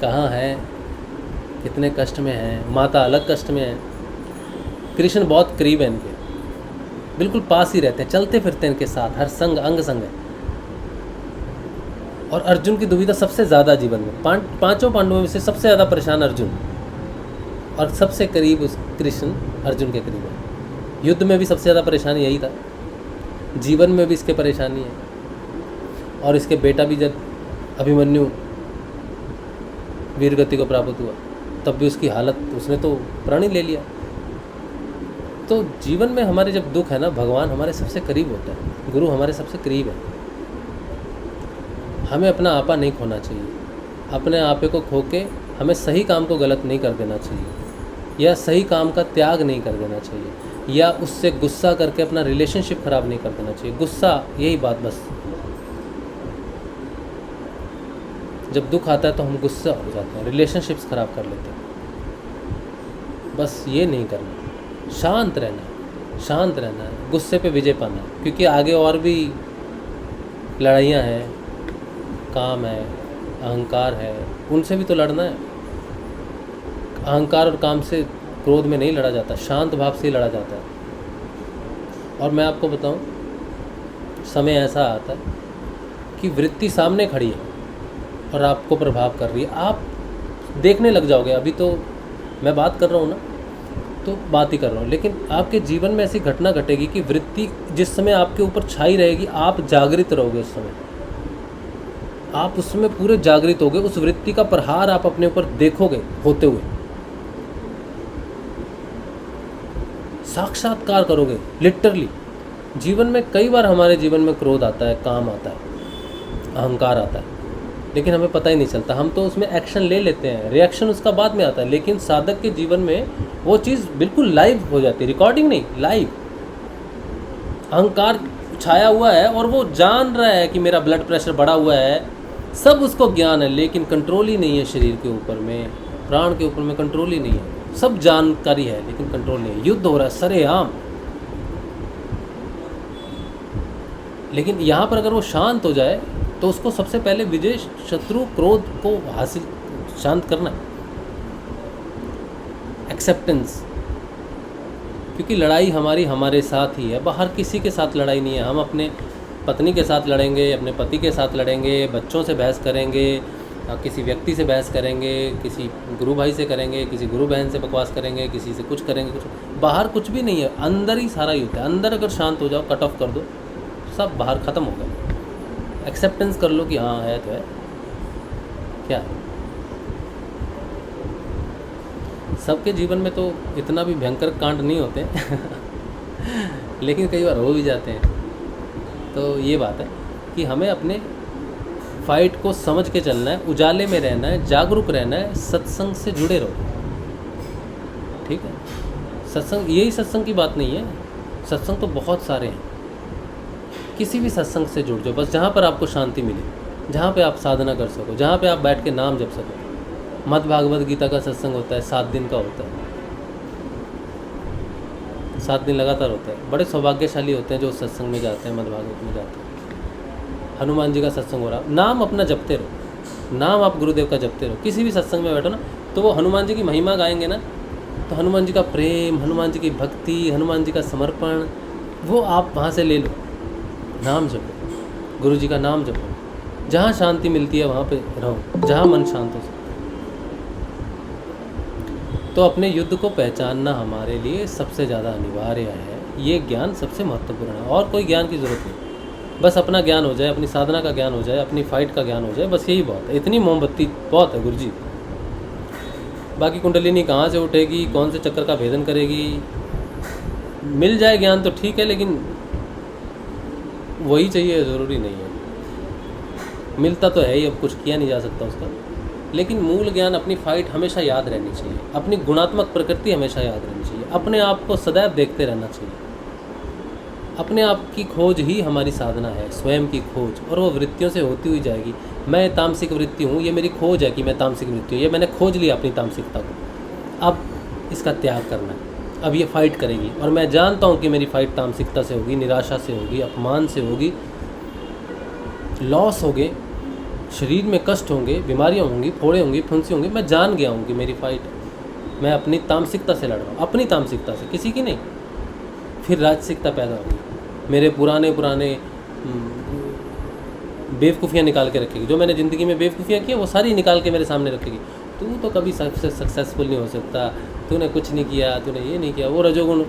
कहाँ है, कितने कष्ट में है, माता अलग कष्ट में है। कृष्ण बहुत करीब है इनके, बिल्कुल पास ही रहते हैं, चलते फिरते हैं इनके साथ, हर संग अंग संग है। और अर्जुन की दुविधा सबसे ज़्यादा जीवन में, पांचों पांडवों में से सबसे ज़्यादा परेशान अर्जुन, और सबसे करीब उस कृष्ण अर्जुन के करीब है। युद्ध में भी सबसे ज़्यादा परेशानी यही था, जीवन में भी इसके परेशानी है। और इसके बेटा भी जब अभिमन्यु वीरगति को प्राप्त हुआ तब भी उसकी हालत, उसने तो प्राण ही ले लिया। तो जीवन में हमारे जब दुख है ना, भगवान हमारे सबसे करीब होता है, गुरु हमारे सबसे करीब है। हमें अपना आपा नहीं खोना चाहिए, अपने आपे को खो के हमें सही काम को गलत नहीं कर देना चाहिए, या सही काम का त्याग नहीं कर देना चाहिए, या उससे गुस्सा करके अपना रिलेशनशिप ख़राब नहीं कर देना चाहिए। गुस्सा, यही बात बस, जब दुख आता है तो हम गुस्सा हो जाते हैं, रिलेशनशिप्स ख़राब कर लेते हैं। बस ये नहीं करना, शांत रहना है, शांत रहना है, गुस्से पे विजय पाना है, क्योंकि आगे और भी लड़ाइयाँ हैं, काम है, अहंकार है, उनसे भी तो लड़ना है। अहंकार और काम से, क्रोध में नहीं लड़ा जाता, शांत भाव से ही लड़ा जाता है। और मैं आपको बताऊं, समय ऐसा आता है कि वृत्ति सामने खड़ी है और आपको प्रभाव कर रही है, आप देखने लग जाओगे। अभी तो मैं बात कर रहा हूँ ना, तो बात ही कर रहा हूँ, लेकिन आपके जीवन में ऐसी घटना घटेगी कि वृत्ति जिस समय आपके ऊपर छाई रहेगी, आप जागृत रहोगे उस समय, आप उसमें पूरे जागृत होगे, उस वृत्ति का प्रहार आप अपने ऊपर देखोगे होते हुए, साक्षात्कार करोगे लिटरली। जीवन में कई बार हमारे जीवन में क्रोध आता है, काम आता है, अहंकार आता है, लेकिन हमें पता ही नहीं चलता, हम तो उसमें एक्शन ले लेते हैं, रिएक्शन उसका बाद में आता है। लेकिन साधक के जीवन में वो चीज़ बिल्कुल लाइव हो जाती है, रिकॉर्डिंग नहीं, लाइव। अहंकार छाया हुआ है और वो जान रहा है कि मेरा ब्लड प्रेशर बढ़ा हुआ है, सब उसको ज्ञान है, लेकिन कंट्रोल ही नहीं है शरीर के ऊपर में, प्राण के ऊपर में कंट्रोल ही नहीं है। सब जानकारी है लेकिन कंट्रोल नहीं है, युद्ध हो रहा है सरेआम। लेकिन यहाँ पर अगर वो शांत हो जाए तो उसको सबसे पहले विजय शत्रु क्रोध को हासिल, शांत करना है, एक्सेप्टेंस। क्योंकि लड़ाई हमारी हमारे साथ ही है, बाहर किसी के साथ लड़ाई नहीं है। हम अपने पत्नी के साथ लड़ेंगे, अपने पति के साथ लड़ेंगे, बच्चों से बहस करेंगे, किसी व्यक्ति से बहस करेंगे, किसी गुरु भाई से करेंगे, किसी गुरु बहन से बकवास करेंगे, किसी से कुछ करेंगे, कुछ बाहर कुछ भी नहीं है, अंदर ही सारा ही होता है। अंदर अगर शांत हो जाओ, कट ऑफ कर दो, सब बाहर ख़त्म हो गया। एक्सेप्टेंस कर लो कि हाँ है तो है, क्या है। सबके जीवन में तो इतना भी भयंकर कांड नहीं होते लेकिन कई बार हो भी जाते हैं। तो ये बात है कि हमें अपने फाइट को समझ के चलना है, उजाले में रहना है, जागरूक रहना है, सत्संग से जुड़े रहो, ठीक है। सत्संग, यही सत्संग की बात नहीं है, सत्संग तो बहुत सारे हैं। किसी भी सत्संग से जुड़ जाओ, बस जहाँ पर आपको शांति मिले, जहाँ पे आप साधना कर सको, जहाँ पे आप बैठ के नाम जप सको। मद् भागवत गीता का सत्संग होता है, 7 दिन का होता है, 7 दिन लगातार होता है। बड़े सौभाग्यशाली होते हैं जो सत्संग में जाते हैं, मद् भागवत में जाते हैं। हनुमान जी का सत्संग हो रहा, नाम अपना जपते रहो, नाम आप गुरुदेव का जपते रहो। किसी भी सत्संग में बैठो ना, तो वो हनुमान जी की महिमा गाएंगे ना, तो हनुमान जी का प्रेम, हनुमान जी की भक्ति, हनुमान जी का समर्पण, वो आप वहाँ से ले लो। नाम जपो, गुरु जी का नाम जपो, जहाँ शांति मिलती है वहाँ पे रहो, जहाँ मन शांत हो सके। तो अपने युद्ध को पहचानना हमारे लिए सबसे ज़्यादा अनिवार्य है। ये ज्ञान सबसे महत्वपूर्ण है, और कोई ज्ञान की ज़रूरत नहीं। बस अपना ज्ञान हो जाए, अपनी साधना का ज्ञान हो जाए, अपनी फाइट का ज्ञान हो जाए, बस यही बहुत है। इतनी मोमबत्ती बहुत है गुरुजी। बाकी कुंडलिनी कहाँ से उठेगी, कौन से चक्कर का भेदन करेगी, मिल जाए ज्ञान तो ठीक है, लेकिन वही चाहिए ज़रूरी नहीं है। मिलता तो है ही, अब कुछ किया नहीं जा सकता उसका, लेकिन मूल ज्ञान, अपनी फाइट हमेशा याद रहनी चाहिए, अपनी गुणात्मक प्रकृति हमेशा याद रहनी चाहिए, अपने आप को सदैव देखते रहना चाहिए। अपने आप की खोज ही हमारी साधना है, स्वयं की खोज, और वो वृत्तियों से होती हुई जाएगी। मैं तामसिक वृत्ति हूँ, ये मेरी खोज है कि मैं तामसिक वृत्ति हूँ, ये मैंने खोज लिया अपनी तामसिकता को, अब इसका त्याग करना है। अब ये फाइट करेगी, और मैं जानता हूँ कि मेरी फाइट तामसिकता से होगी, निराशा से होगी, अपमान से होगी, लॉस हो गए, शरीर में कष्ट होंगे, बीमारियाँ होंगी, फोड़े होंगी, फुंसी होंगी, मैं जान गया हूँ कि मेरी फाइट है, मैं अपनी तामसिकता से लड़ रहा हूँ, अपनी तामसिकता से, किसी की नहीं। फिर राजसिकता पैदा होगी, मेरे पुराने बेवकूफ़ियाँ निकाल के रखेगी, जो मैंने ज़िंदगी में बेवकूफ़ियाँ की वो सारी निकाल के मेरे सामने रखेगी। तू तो कभी सक्सेसफुल नहीं हो सकता, तूने कुछ नहीं किया, तूने ये नहीं किया। वो रजोगुण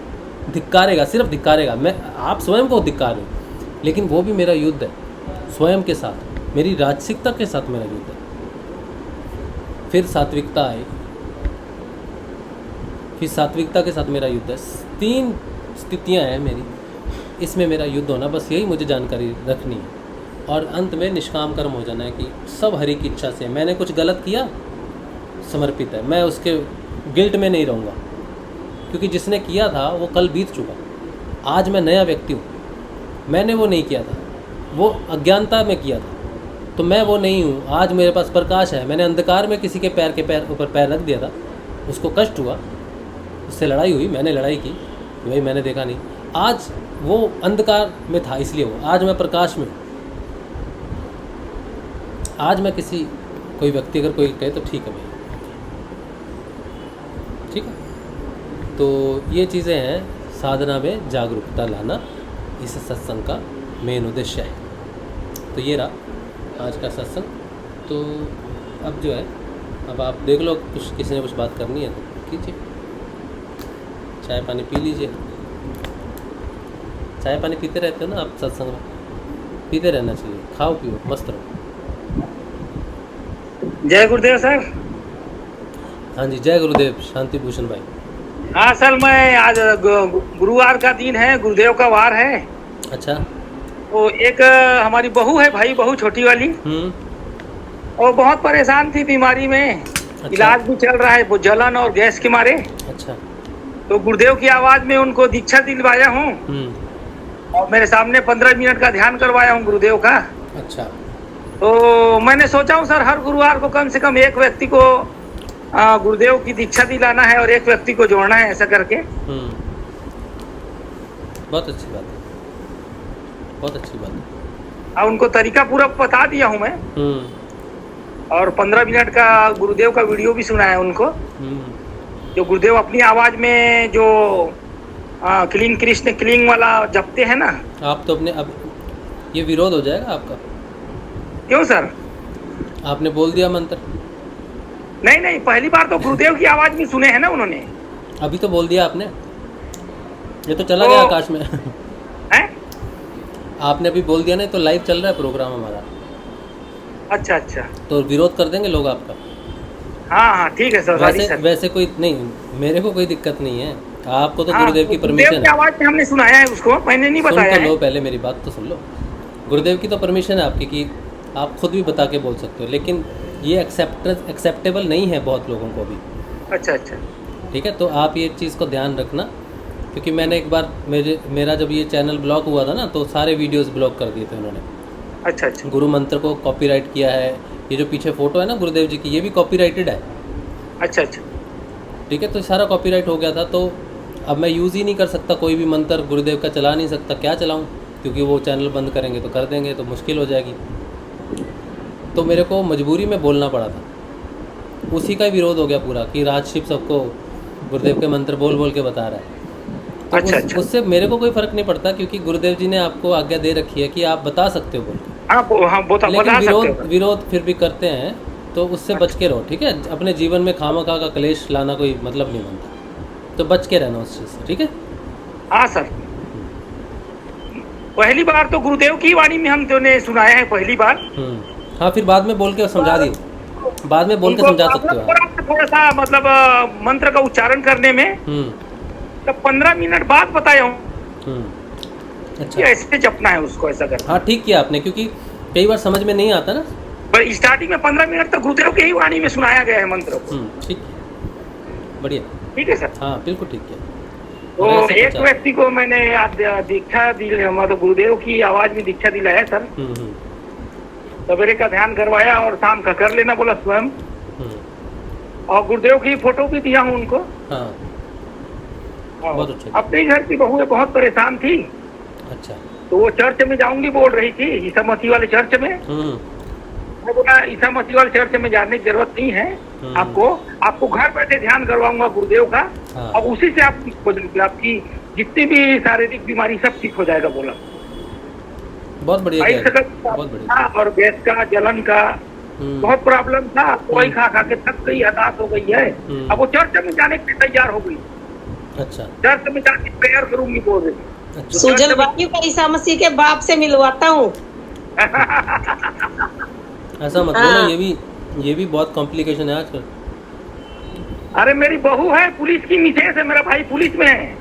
धिक्कारेगा, सिर्फ धिक्कारेगा। मैं आप स्वयं को धिक्कारें, लेकिन वो भी मेरा युद्ध है स्वयं के साथ, मेरी राजसिकता के साथ मेरा युद्ध है। फिर सात्विकता आई, फिर सात्विकता के साथ मेरा युद्ध है। 3 स्थितियाँ हैं मेरी, इसमें मेरा युद्ध होना, बस यही मुझे जानकारी रखनी है। और अंत में निष्काम कर्म हो जाना है कि सब हरि की इच्छा से। मैंने कुछ गलत किया, समर्पित है, मैं उसके गिल्ट में नहीं रहूँगा, क्योंकि जिसने किया था वो कल बीत चुका। आज मैं नया व्यक्ति हूँ, मैंने वो नहीं किया था, वो अज्ञानता में किया था, तो मैं वो नहीं हूँ। आज मेरे पास प्रकाश है। मैंने अंधकार में किसी के पैर ऊपर पैर रख दिया था, उसको कष्ट हुआ, उससे लड़ाई हुई, मैंने लड़ाई की, वही मैंने देखा नहीं। आज वो अंधकार में था इसलिए वो, आज मैं प्रकाश में हूँ। आज मैं कोई व्यक्ति अगर कोई कहे तो ठीक है भाई, ठीक है। तो ये चीज़ें हैं साधना में जागरूकता लाना, इस सत्संग का मेन उद्देश्य है। तो ये रहा आज का सत्संग। तो अब जो है, अब आप देख लो, कुछ किसी ने कुछ बात करनी है तो कीजिए, चाय पानी पी लीजिए। चाय पानी पीते रहते हो ना आप सत्संग में, पीते रहना चाहिए, खाओ पियो मस्त रहो। जय गुरुदेव सर। हाँ जी, जय गुरुदेव शांति भूषण भाई। हाँ सर, मैं आज गुरुवार का दिन है, गुरुदेव का वार है। अच्छा। तो एक हमारी बहू है भाई, बहू छोटी वाली, और बहुत परेशान थी बीमारी में। अच्छा। इलाज भी चल रहा है, वो जलन और गैस के मारे। अच्छा। तो गुरुदेव की आवाज में उनको दीक्षा दिलवाया हूँ, और मेरे सामने 15 मिनट का ध्यान करवाया हूँ गुरुदेव का। अच्छा। तो मैंने सोचा हूँ सर, हर गुरुवार को कम से कम एक व्यक्ति को गुरुदेव की दीक्षा दिलाना है और एक व्यक्ति को जोड़ना है, ऐसा करके। बहुत अच्छी बात है, बहुत अच्छी बात है। और उनको तरीका पूरा बता दिया हूँ मैं, और 15 मिनट का गुरुदेव का वीडियो भी सुनाया उनको, जो गुरुदेव अपनी आवाज में जो क्लीन कृष्ण क्लीन वाला जपते हैं ना। आप तो अपने, अब ये विरोध हो जाएगा आपका। क्यों सर? आपने बोल दिया मंत्र। नहीं, पहली बार तो गुरुदेव की आवाज में सुने हैं ना उन्होंने। अभी तो बोल दिया आपने, ये तो चला गया आकाश में। हैं? आपने अभी बोल दिया, नहीं तो लाइव चल रहा है प्रोग्राम हमारा। अच्छा। तो विरोध कर देंगे लोग आपका। हाँ ठीक है सर। वैसे कोई नहीं, मेरे को कोई दिक्कत नहीं है, आपको तो गुरुदेव की परमिशन है। आवाज में हमने सुनाया है उसको, मैंने नहीं बताया। सुन तो लो, पहले मेरी बात तो सुन लो। गुरुदेव की तो परमिशन है आपकी कि आप खुद भी बता के बोल सकते हो, लेकिन ये एक्सेप्टेबल नहीं है बहुत लोगों को भी। अच्छा। ठीक है, तो आप ये चीज़ को ध्यान रखना, क्योंकि मैंने एक बार मेरा जब ये चैनल ब्लॉक हुआ था ना, तो सारे वीडियोस ब्लॉक कर दिए थे उन्होंने। अच्छा। गुरु मंत्र को कॉपीराइट किया है। ये जो पीछे फोटो है ना गुरुदेव जी की, ये भी कॉपीराइटेड है। अच्छा। ठीक है, तो सारा कॉपीराइट हो गया था, तो अब मैं यूज़ ही नहीं कर सकता, कोई भी मंत्र गुरुदेव का चला नहीं सकता। क्या चलाऊँ, क्योंकि वो चैनल बंद करेंगे तो कर देंगे, तो मुश्किल हो जाएगी। तो मेरे को मजबूरी में बोलना पड़ा था, उसी का ही विरोध हो गया पूरा, कि राजशिव सबको गुरुदेव के मंत्र बोल बोल के बता रहा है। तो अच्छा। उससे मेरे को कोई फ़र्क नहीं पड़ता, क्योंकि गुरुदेव जी ने आपको आज्ञा दे रखी है कि आप बता सकते हो बोल के। लेकिन विरोध फिर भी करते हैं, तो उससे बच के रहो, ठीक है। अपने जीवन में खामखा का क्लेश लाना कोई मतलब नहीं बनता, तो बच के रहना उस चीज़ से, ठीक है। हाँ सर, पहली बार तो गुरुदेव की वाणी में हमने सुनाया है, पहली बार। हाँ, फिर बाद में बोल के समझा दिए, बाद में बोल के समझा सकते हो। थोड़ा सा मतलब मंत्र का उच्चारण करने में तो 15 मिनट बाद बताया हूँ। अच्छा, ऐसे जपना है उसको, ऐसा करना। हाँ, ठीक किया आपने, क्योंकि कई बार समझ में नहीं आता ना। पर स्टार्टिंग में 15 मिनट तक गुरुदेव की ही वाणी में सुनाया गया है मंत्र को। ठीक है, बढ़िया। ठीक है सर। हाँ, बिल्कुल ठीक है। तो एक व्यक्ति को मैंने दीक्षा दी, मतलब गुरुदेव की आवाज में दीक्षा दिलाया सर। सवेरे का ध्यान करवाया और शाम का कर लेना बोला स्वयं, और गुरुदेव की फोटो भी दिया हूँ उनको। हाँ, बहुत अच्छा। अपने घर की बहू बहुत परेशान थी। अच्छा। तो वो चर्च में जाऊंगी बोल रही थी, ईसा मसीह वाले चर्च में। मैं बोला ईसा मसीह वाले चर्च में जाने की जरूरत नहीं है आपको घर बैठे ध्यान करवाऊंगा गुरुदेव का। हाँ। और उसी से आप ठीक हो जाएंगे, आपकी जितनी भी शारीरिक बीमारी सब ठीक हो जाएगा बोला। बहुत बढ़िया भाई कह रहे हैं, सका बहुत बढ़िया। और गैस का, जलन का बहुत प्रॉब्लम था, दवाई खा खा के थक गई, हताश हो गई है। अब वो चर्च में जाने के लिए तैयार हो गई। अच्छा चर्च में जाके प्रेयर करूंगी बोल रही। अच्छा। सुजल भाई को ईसा मसीह के बाप से मिलवाता हूँ। ऐसा मत बोलो, ये भी बहुत कॉम्प्लिकेशन है आजकल। अरे मेरी बहू है, पुलिस की मिसेज है, मेरा भाई पुलिस में है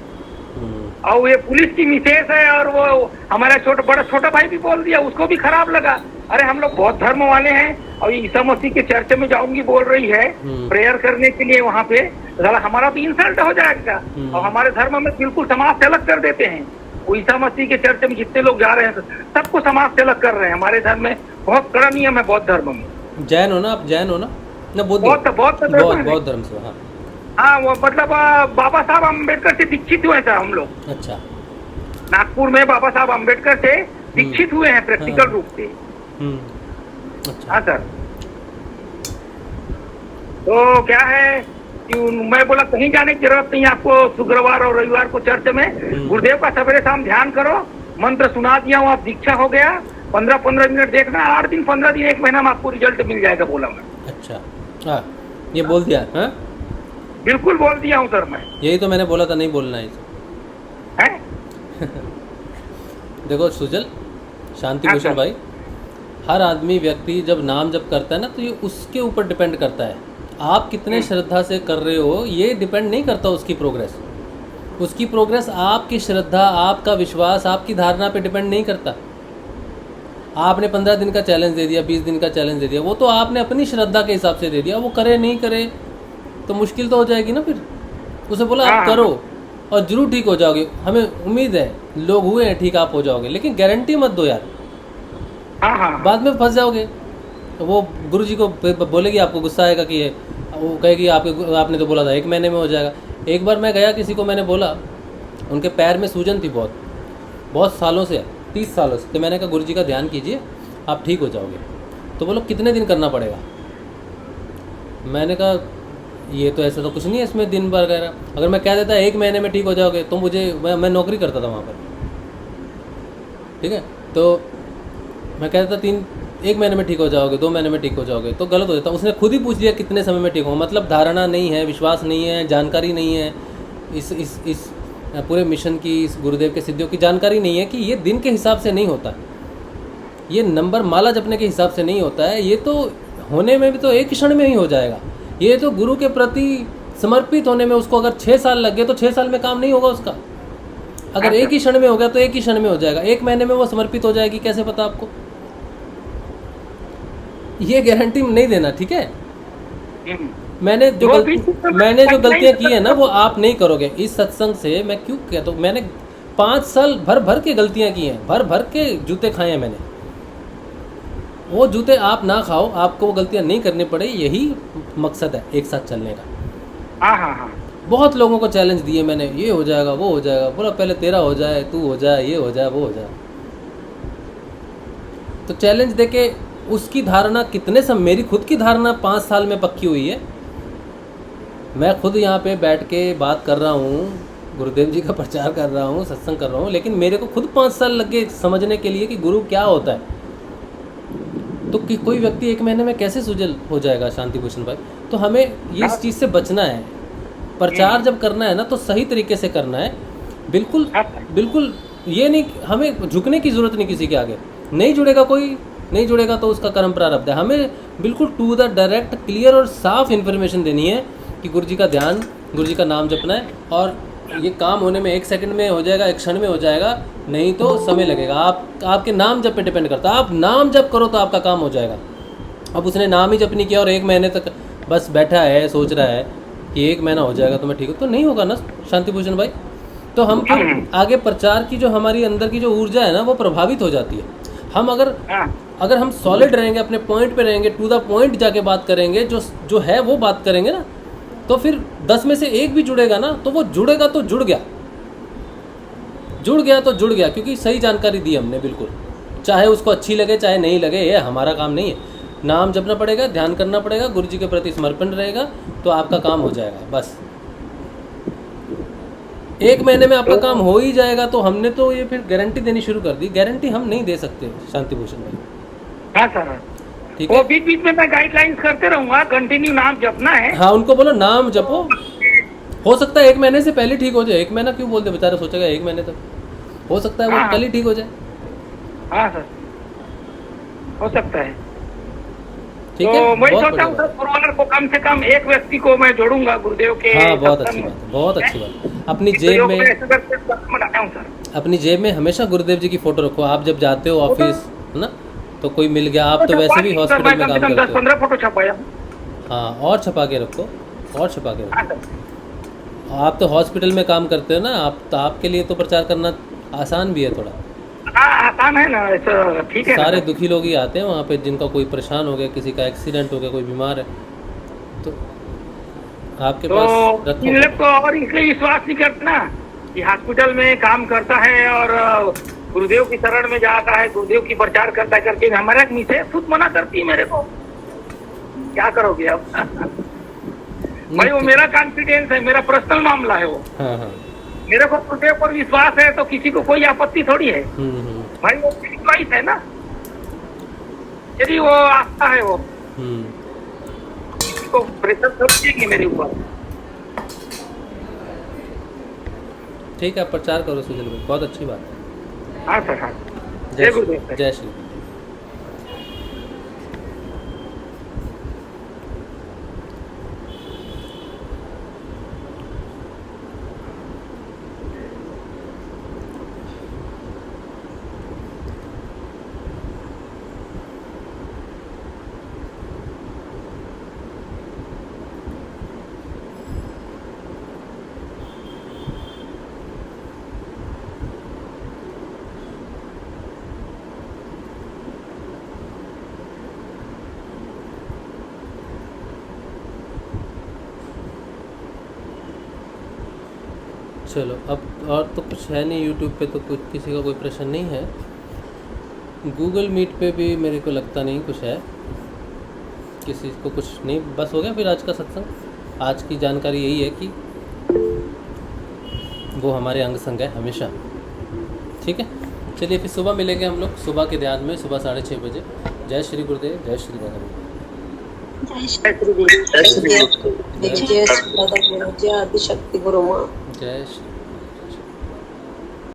और ये पुलिस की मिसेज है। और वो हमारा छोटा भाई भी बोल दिया, उसको भी खराब लगा। अरे हम लोग बहुत धर्म वाले हैं और ईसा मसीह के चर्च में जाऊंगी बोल रही है प्रेयर करने के लिए वहाँ पे। हमारा भी इंसल्ट हो जाएगा और हमारे धर्म में बिल्कुल समाज से अलग कर देते हैं। वो ईसा मसीह के चर्च में जितने लोग जा रहे हैं सबको समाज से अलग कर रहे हैं। हमारे धर्म में बहुत कड़ा नियम है, बौद्ध धर्म में। जैन हो ना आप? जैन हो ना? बौद्ध धर्म से। हाँ हाँ, वो मतलब बाबा साहब अम्बेडकर से दीक्षित हुए थे हम लोग। अच्छा। नागपुर में बाबा साहब अम्बेडकर से दीक्षित हुए हैं प्रैक्टिकल रूप से। अच्छा। हाँ सर। तो क्या है कि मैं बोला कहीं जाने की जरूरत नहीं आपको, शुक्रवार और रविवार को चर्च में गुरुदेव का सवेरे शाम ध्यान करो, मंत्र सुना दिया हूँ, आप दीक्षा हो गया। 15-15 मिनट देखना, 8 दिन 15 दिन 1 महीना में आपको रिजल्ट मिल जाएगा बोला मैं। अच्छा। हाँ ये बोल दिया? हाँ बिल्कुल बोल दिया हूँ सर मैं। यही तो मैंने बोला था, नहीं बोलना है। देखो सुजल, शांति भूषण भाई, हर आदमी व्यक्ति जब नाम जप करता है ना तो ये उसके ऊपर डिपेंड करता है। आप कितने श्रद्धा से कर रहे हो ये डिपेंड नहीं करता उसकी प्रोग्रेस आपकी श्रद्धा, आपका विश्वास, आपकी धारणा पे डिपेंड नहीं करता। आपने 15 दिन का चैलेंज दे दिया, 20 दिन का चैलेंज दे दिया, वो तो आपने अपनी श्रद्धा के हिसाब से दे दिया। वो करे नहीं करे तो मुश्किल तो हो जाएगी ना। फिर उसे बोला आप करो और जरूर ठीक हो जाओगे। हमें उम्मीद है, लोग हुए हैं ठीक, आप हो जाओगे, लेकिन गारंटी मत दो यार, बाद में फंस जाओगे। तो वो गुरुजी को बोलेगी, आपको गुस्सा आएगा कि वो कहेगी आपने तो बोला था 1 महीने में हो जाएगा। एक बार मैं गया, किसी को मैंने बोला, उनके पैर में सूजन थी बहुत सालों से, 30 सालों से। तो मैंने कहा गुरुजी का ध्यान कीजिए आप ठीक हो जाओगे। तो बोलो कितने दिन करना पड़ेगा? मैंने कहा ये तो ऐसा तो कुछ नहीं है इसमें दिन भर वगैरह। अगर मैं कह देता 1 महीने में ठीक हो जाओगे तो मैं नौकरी करता था वहाँ पर, ठीक है। तो मैं कह देता 1 महीने में ठीक हो जाओगे, 2 महीने में ठीक हो जाओगे, तो गलत हो जाता। उसने खुद ही पूछ लिया कितने समय में ठीक हो। मतलब धारणा नहीं है, विश्वास नहीं है, जानकारी नहीं है, इस पूरे मिशन की, इस गुरुदेव के सिद्धियों की जानकारी नहीं है कि ये दिन के हिसाब से नहीं होता, ये नंबर माला जपने के हिसाब से नहीं होता है। ये तो होने में भी तो 1 क्षण में ही हो जाएगा। ये तो गुरु के प्रति समर्पित होने में उसको अगर 6 साल लग गए तो 6 साल में काम नहीं होगा उसका। अगर 1 ही क्षण में हो गया तो 1 ही क्षण में हो जाएगा। 1 महीने में वो समर्पित हो जाएगी, कैसे पता आपको? ये गारंटी नहीं देना, ठीक है। मैंने जो गलतियां की है ना वो आप नहीं करोगे। इस सत्संग से मैं क्यों कहता हूँ, मैंने 5 साल भर के गलतियां की हैं, भर के जूते खाए हैं मैंने। वो जूते आप ना खाओ, आपको वो गलतियां नहीं करनी पड़े, यही मकसद है एक साथ चलने का। बहुत लोगों को चैलेंज दिए मैंने, ये हो जाएगा वो हो जाएगा, बोला पहले तेरा हो जाए, तू हो जाए, ये हो जाए वो हो जाए। तो चैलेंज देके उसकी धारणा कितने समय, मेरी खुद की धारणा 5 साल में पक्की हुई है। मैं खुद यहाँ पे बैठ के बात कर रहा हूँ, गुरुदेव जी का प्रचार कर रहा हूँ, सत्संग कर रहा हूँ, लेकिन मेरे को खुद 5 साल लगे समझने के लिए कि गुरु क्या होता है। तो कि कोई व्यक्ति 1 महीने में कैसे सुजल हो जाएगा शांति भूषण भाई? तो हमें इस चीज़ से बचना है। प्रचार जब करना है ना तो सही तरीके से करना है। बिल्कुल ये नहीं, हमें झुकने की ज़रूरत नहीं किसी के आगे। नहीं जुड़ेगा कोई, नहीं जुड़ेगा तो उसका कर्म प्रारब्ध है। हमें बिल्कुल टू द डायरेक्ट, क्लियर और साफ इन्फॉर्मेशन देनी है कि गुरु जी का ध्यान, गुरु जी का नाम जपना है और ये काम होने में 1 सेकंड में हो जाएगा, 1 क्षण में हो जाएगा, नहीं तो समय लगेगा। आपके नाम जप पे डिपेंड करता है। आप नाम जप करो तो आपका काम हो जाएगा। अब उसने नाम ही जप नहीं किया और 1 महीने तक बस बैठा है, सोच रहा है कि 1 महीना हो जाएगा तो मैं ठीक हूँ, तो नहीं होगा ना शांति भूषण भाई। तो हम फिर आगे प्रचार की जो हमारी अंदर की जो ऊर्जा है ना वो प्रभावित हो जाती है। हम अगर हम सॉलिड रहेंगे, अपने पॉइंट पे रहेंगे, टू द पॉइंट जाके बात करेंगे, जो है वो बात करेंगे ना, तो फिर 10 में से 1 भी जुड़ेगा ना तो वो जुड़ेगा तो जुड़ गया। जुड़ गया तो जुड़ गया, क्योंकि सही जानकारी दी हमने बिल्कुल, चाहे उसको अच्छी लगे चाहे नहीं लगे, ये हमारा काम नहीं है। नाम जपना पड़ेगा, ध्यान करना पड़ेगा, गुरु जी के प्रति समर्पण रहेगा तो आपका काम हो जाएगा। बस 1 महीने में आपका काम हो ही जाएगा। तो हमने तो ये फिर गारंटी देनी शुरू कर दी। गारंटी हम नहीं दे सकते शांति भूषण भाई। हाँ सर, ठीक वो है, बीच बीच में मैं गाइडलाइंस करते रहूंगा, कंटिन्यू नाम जपना है। हाँ उनको बोलो नाम जपो। हो सकता है 1 महीने से पहले ठीक हो जाए। 1 महीना क्यों बोलते, बेचारा सोचेगा 1 महीने तक, हो सकता है वो हाँ। कल ही ठीक हो जाए। हाँ सर, हो सकता है। ठीक तो है, मैं बहुत सोचा हूँ बढ़िया सर, गुरुवार को कम से कम एक व्यक्ति को मैं जोड़ूंगा गुरुदेव के। हाँ बहुत सत्संग अच्छी में। बात है, बहुत अच्छी बात है। अपनी तो जेब योग में, ऐसे करके सत्संग बनाया हूँ सर। अपनी जेब में हमेशा गुरुदेव जी की फोटो रखो। आप जब जाते हो ऑफिस, है ना, तो कोई मिल गया, आप तो वैसे भी हॉस्पिटल में काम करते हो। 10-15 फोटो छपाया। हाँ, और छपा के रखो, और छपा के हाँ रखो। सर। आप तो हॉस्पिटल में काम करते हो ना, आप तो आपके लिए तो प्रचार करना आसान भी है थोड़ा। हाँ आसान है ना, ऐसा ठीक है ना। सारे दुखी लोग ही आते हैं वहाँ पे, जिनका कोई परेशान हो गया, किसी का एक्सीडेंट हो गया, कोई बीमार है, तो आपके पास तो रखो। इन लोग को और इसलिए विश्वास नहीं करते ना कि हॉस्पिटल में काम करता है और गुरुदेव की शरण में जाता है, गुरुदेव की प्रचार करता है करके हमारे मिसे खुद मना करती है मेरे को। क्या करोगे अब? भाई वो मेरा कॉन्फिडेंस है, मेरा पर्सनल मामला है वो। हाँ हाँ, मेरे को गुरुदेव पर विश्वास है तो किसी को कोई आपत्ति थोड़ी है। भाई वो चॉइस है ना, यदि वो आस्था है, वो किसी को प्रेशर थोड़ी देगी मेरे ऊपर। ठीक है, आप प्रचार करो सुजल भाई, बहुत अच्छी बात है। हाँ सर, हाँ। जय गुरुदेव श्री, जय श्री गुरुदेव। चलो, अब और तो कुछ है नहीं यूट्यूब पे, तो कुछ किसी का कोई प्रश्न नहीं है। गूगल मीट पे भी मेरे को लगता नहीं कुछ है, किसी को कुछ नहीं। बस हो गया फिर आज का सत्संग। आज की जानकारी यही है कि वो हमारे अंग संग है हमेशा। ठीक है, चलिए फिर सुबह मिलेंगे हम लोग, सुबह के ध्यान में, सुबह 6:30 बजे। जय श्री गुरुदेव, जय श्री राधा। जय श्री गुरुदेव, जय श्री दादा गुरु, जय आदिशक्ति गुरु माँ। जय श्री